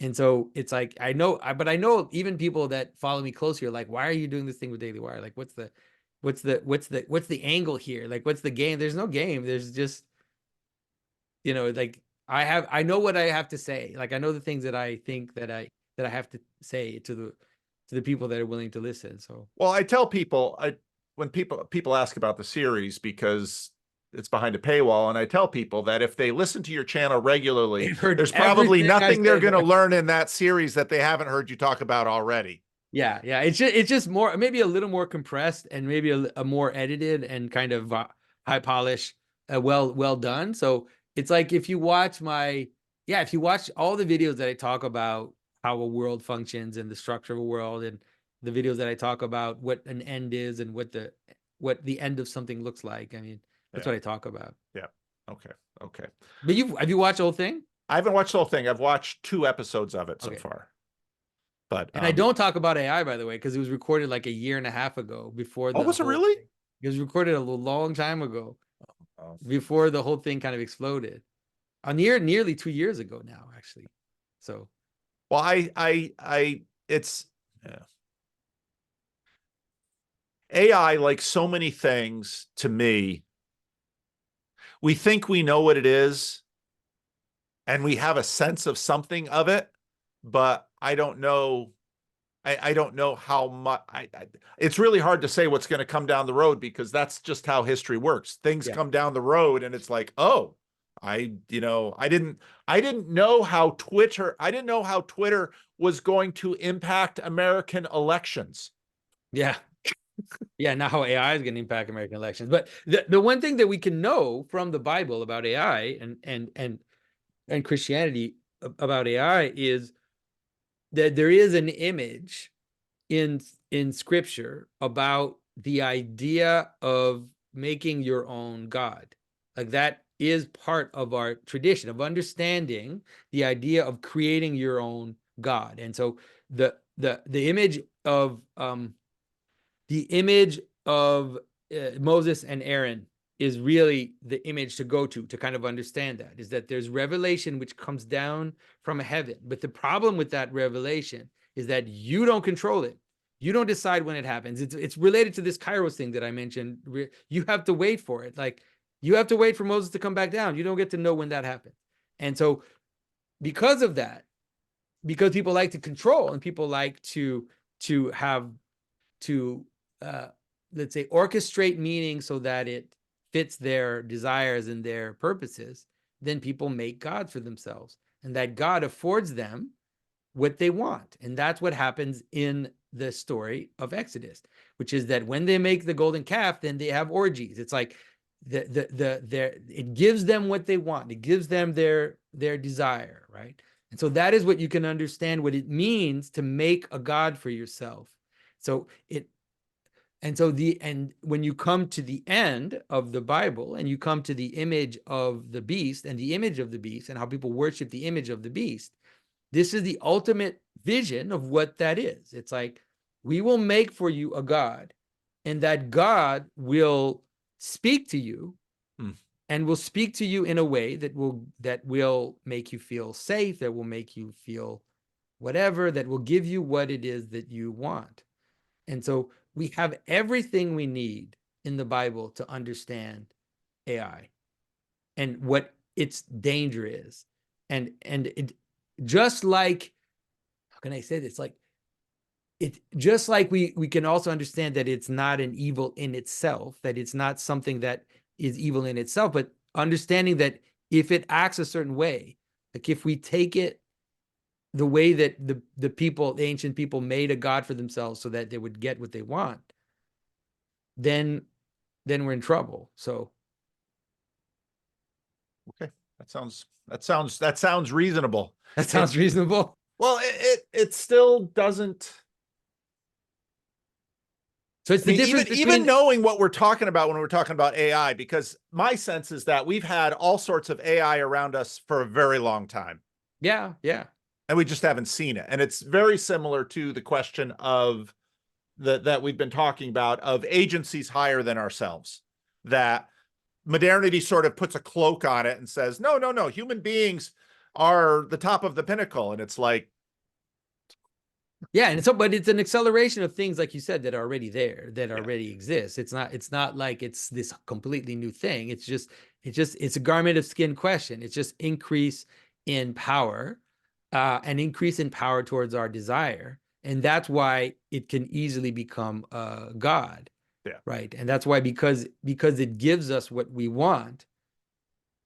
And so it's like but I know even people that follow me closely are like, why are you doing this thing with Daily Wire? Like, what's the angle here? Like, what's the game? There's no game. There's just, like I know what I have to say. Like I know the things that I think that I have to say to the people that are willing to listen. So well, I tell people when people ask about the series because it's behind a paywall, and I tell people that if they listen to your channel regularly, there's probably nothing they're going to learn in that series that they haven't heard you talk about already. Yeah. It's just more, maybe a little more compressed and maybe a more edited and kind of high polish, well done. So it's like if you watch if you watch all the videos that I talk about how a world functions and the structure of a world, and the videos that I talk about what an end is and what the end of something looks like. I mean, that's what I talk about. Yeah. Okay. But have you watched the whole thing? I haven't watched the whole thing. I've watched 2 episodes of it so far. But I don't talk about AI, by the way, because it was recorded like a year and a half ago before. Oh, was it really? Thing. It was recorded a long time ago, before the whole thing kind of exploded. Nearly 2 years ago now, actually. So, well, it's AI, like so many things to me, we think we know what it is and we have a sense of something of it, but I don't know. I don't know how much. It's really hard to say what's going to come down the road because that's just how history works. Things come down the road, and it's like, oh, I didn't know how Twitter was going to impact American elections. Yeah. Yeah, not how AI is going to impact American elections. But the one thing that we can know from the Bible about AI and Christianity about AI is that there is an image in scripture about the idea of making your own God. Like that is part of our tradition of understanding the idea of creating your own God. And so the image of Moses and Aaron is really the image to go to kind of understand that, is that there's revelation which comes down from heaven. But the problem with that revelation is that you don't control it. You don't decide when it happens. It's related to this Kairos thing that I mentioned. You have to wait for it. Like you have to wait for Moses to come back down. You don't get to know when that happens. And so because of that, because people like to control and people like to have to let's say orchestrate meaning so that it fits their desires and their purposes, then people make God for themselves, and that God affords them what they want. And that's what happens in the story of Exodus, which is that when they make the golden calf, then they have orgies. It's like it gives them what they want. It gives them their desire, right? And so that is what you can understand what it means to make a God for yourself. So when you come to the end of the Bible and you come to the image of the beast and the image of the beast and how people worship the image of the beast, this is the ultimate vision of what that is. It's like, we will make for you a God, and that God will speak to you and will speak to you in a way that will make you feel safe, that will make you feel whatever, that will give you what it is that you want. And so we have everything we need in the Bible to understand AI and what its danger is and it just like, how can I say this? Like it just like we can also understand that it's not an evil in itself, that it's not something that is evil in itself, but understanding that if it acts a certain way, like if we take it the way that the ancient people made a god for themselves so that they would get what they want, then we're in trouble. So Okay. That sounds reasonable. that sounds reasonable. Well, it still doesn't. So it's I the mean, difference even between, knowing what we're talking about when we're talking about AI, because my sense is that we've had all sorts of AI around us for a very long time, yeah, yeah, and we just haven't seen it. And it's very similar to the question of that we've been talking about of agencies higher than ourselves. That modernity sort of puts a cloak on it and says, no, no, no, human beings are the top of the pinnacle. And it's like, yeah. And so, but it's an acceleration of things, like you said, that are already there, that yeah, already exist. It's not like it's this completely new thing. It's a garment of skin question. It's just increase in power, an increase in power towards our desire. And that's why it can easily become God. yeah, Right. And that's why, because it gives us what we want,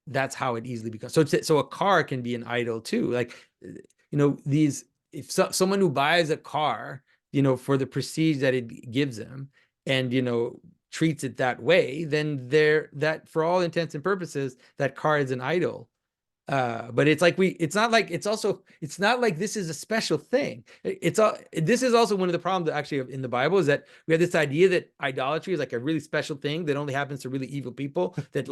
that's how it easily becomes. So a car can be an idol too. Like, these, if someone who buys a car, for the prestige that it gives them, and treats it that way, then that, for all intents and purposes, that car is an idol. But it's not like, it's not like this is a special thing. This is also one of the problems that actually in the Bible, is that we have this idea that idolatry is like a really special thing that only happens to really evil people, that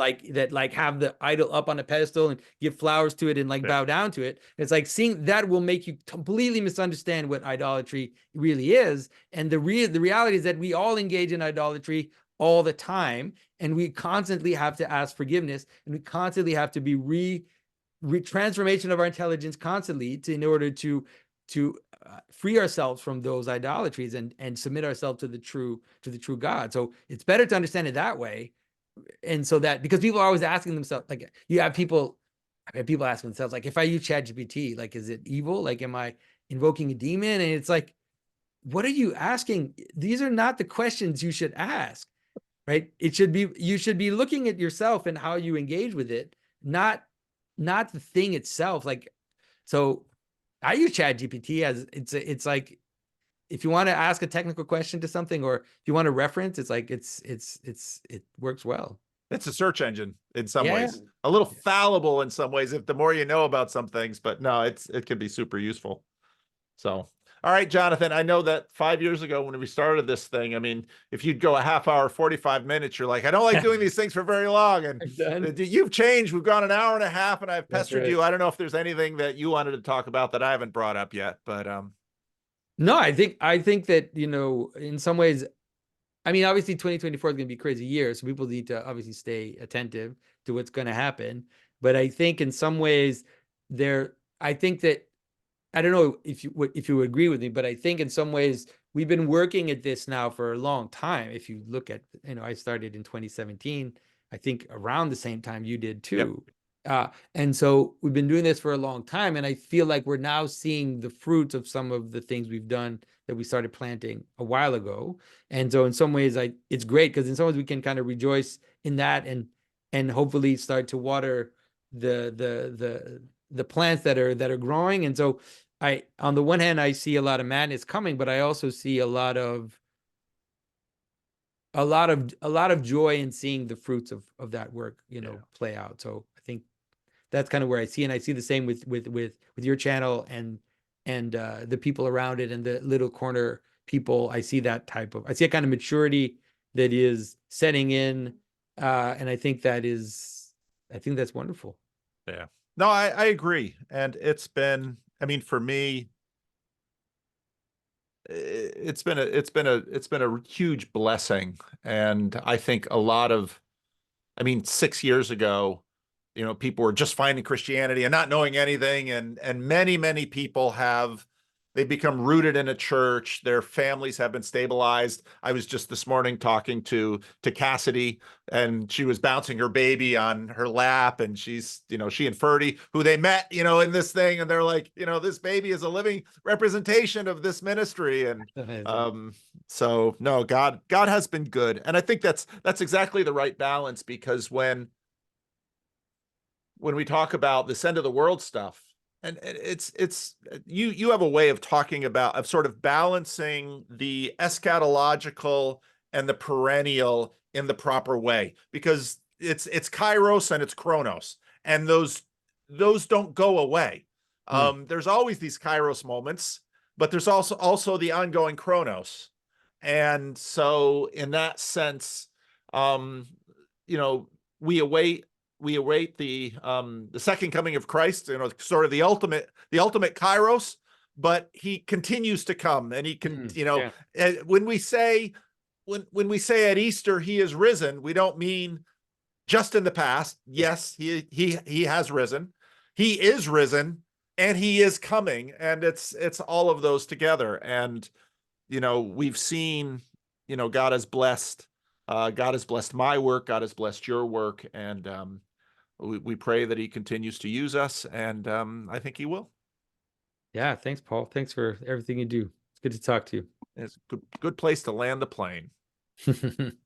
have the idol up on a pedestal and give flowers to it and yeah, bow down to it. It's like, seeing that will make you completely misunderstand what idolatry really is. And the reality is that we all engage in idolatry all the time, and we constantly have to ask forgiveness, and we constantly have to be transformation of our intelligence constantly in order to free ourselves from those idolatries, and submit ourselves to the true God. So it's better to understand it that way. And so that, because people are always asking themselves, like, I have people asking themselves, like, if I use ChatGPT, like, is it evil? Like, am I invoking a demon? And it's like, what are you asking? These are not the questions you should ask, right? You should be looking at yourself and how you engage with it, not the thing itself. Like, so I use Chat GPT as it's like, if you want to ask a technical question to something, or if you want to reference, it's like, it works well. it's a search engine in some Yeah. ways, a little fallible in some ways, if the more you know about some things, but no, it can be super useful. So, all right, Jonathan, I know that 5 years ago when we started this thing, I mean, if you'd go a half hour, 45 minutes, you're like, I don't like doing these things for very long. And you've changed. We've gone an hour and a half, and I've pestered you. I don't know if there's anything that you wanted to talk about that I haven't brought up yet, but No, I think that, in some ways, I mean, obviously 2024 is going to be a crazy year, so people need to obviously stay attentive to what's going to happen. But I think in some ways, I think that, I don't know if you would agree with me, but I think in some ways we've been working at this now for a long time. If you look at, I started in 2017, I think around the same time you did yep. too. And so we've been doing this for a long time, and I feel like we're now seeing the fruits of some of the things we've done that we started planting a while ago. And so in some ways, it's great, because in some ways we can kind of rejoice in that, and hopefully start to water the plants that are growing. And so on the one hand, I see a lot of madness coming, but I also see a lot of joy in seeing the fruits of that work, play out. So I think that's kind of where I see, and I see the same with your channel, and the people around it, and the little corner people. I see a kind of maturity that is setting in, and I think that's wonderful. Yeah. No, I agree. And it's been, I mean, for me, it's been a huge blessing. And I think I mean, 6 years ago, people were just finding Christianity and not knowing anything. And many, many people have they become rooted in a church. Their families have been stabilized. I was just this morning talking to Cassidy, and she was bouncing her baby on her lap, and she's, she and Ferdy, who they met, in this thing, and they're like, this baby is a living representation of this ministry. And Amazing. so no, God has been good. And I think that's exactly the right balance, because when we talk about this end of the world stuff, and it's you have a way of talking about, of sort of balancing the eschatological and the perennial in the proper way, because it's kairos and it's chronos, and those don't go away. Hmm. There's always these kairos moments, but there's also the ongoing chronos. And so in that sense, um, we await the second coming of Christ, sort of the ultimate kairos, but he continues to come, and he can, Yeah. when we say at Easter he is risen, we don't mean just in the past. Yes, he has risen, he is risen, and he is coming, and it's all of those together. And we've seen, God has blessed my work, God has blessed your work, and we pray that he continues to use us, and I think he will. Yeah. Thanks, Paul. Thanks for everything you do. It's good to talk to It's a good place to land the plane. you.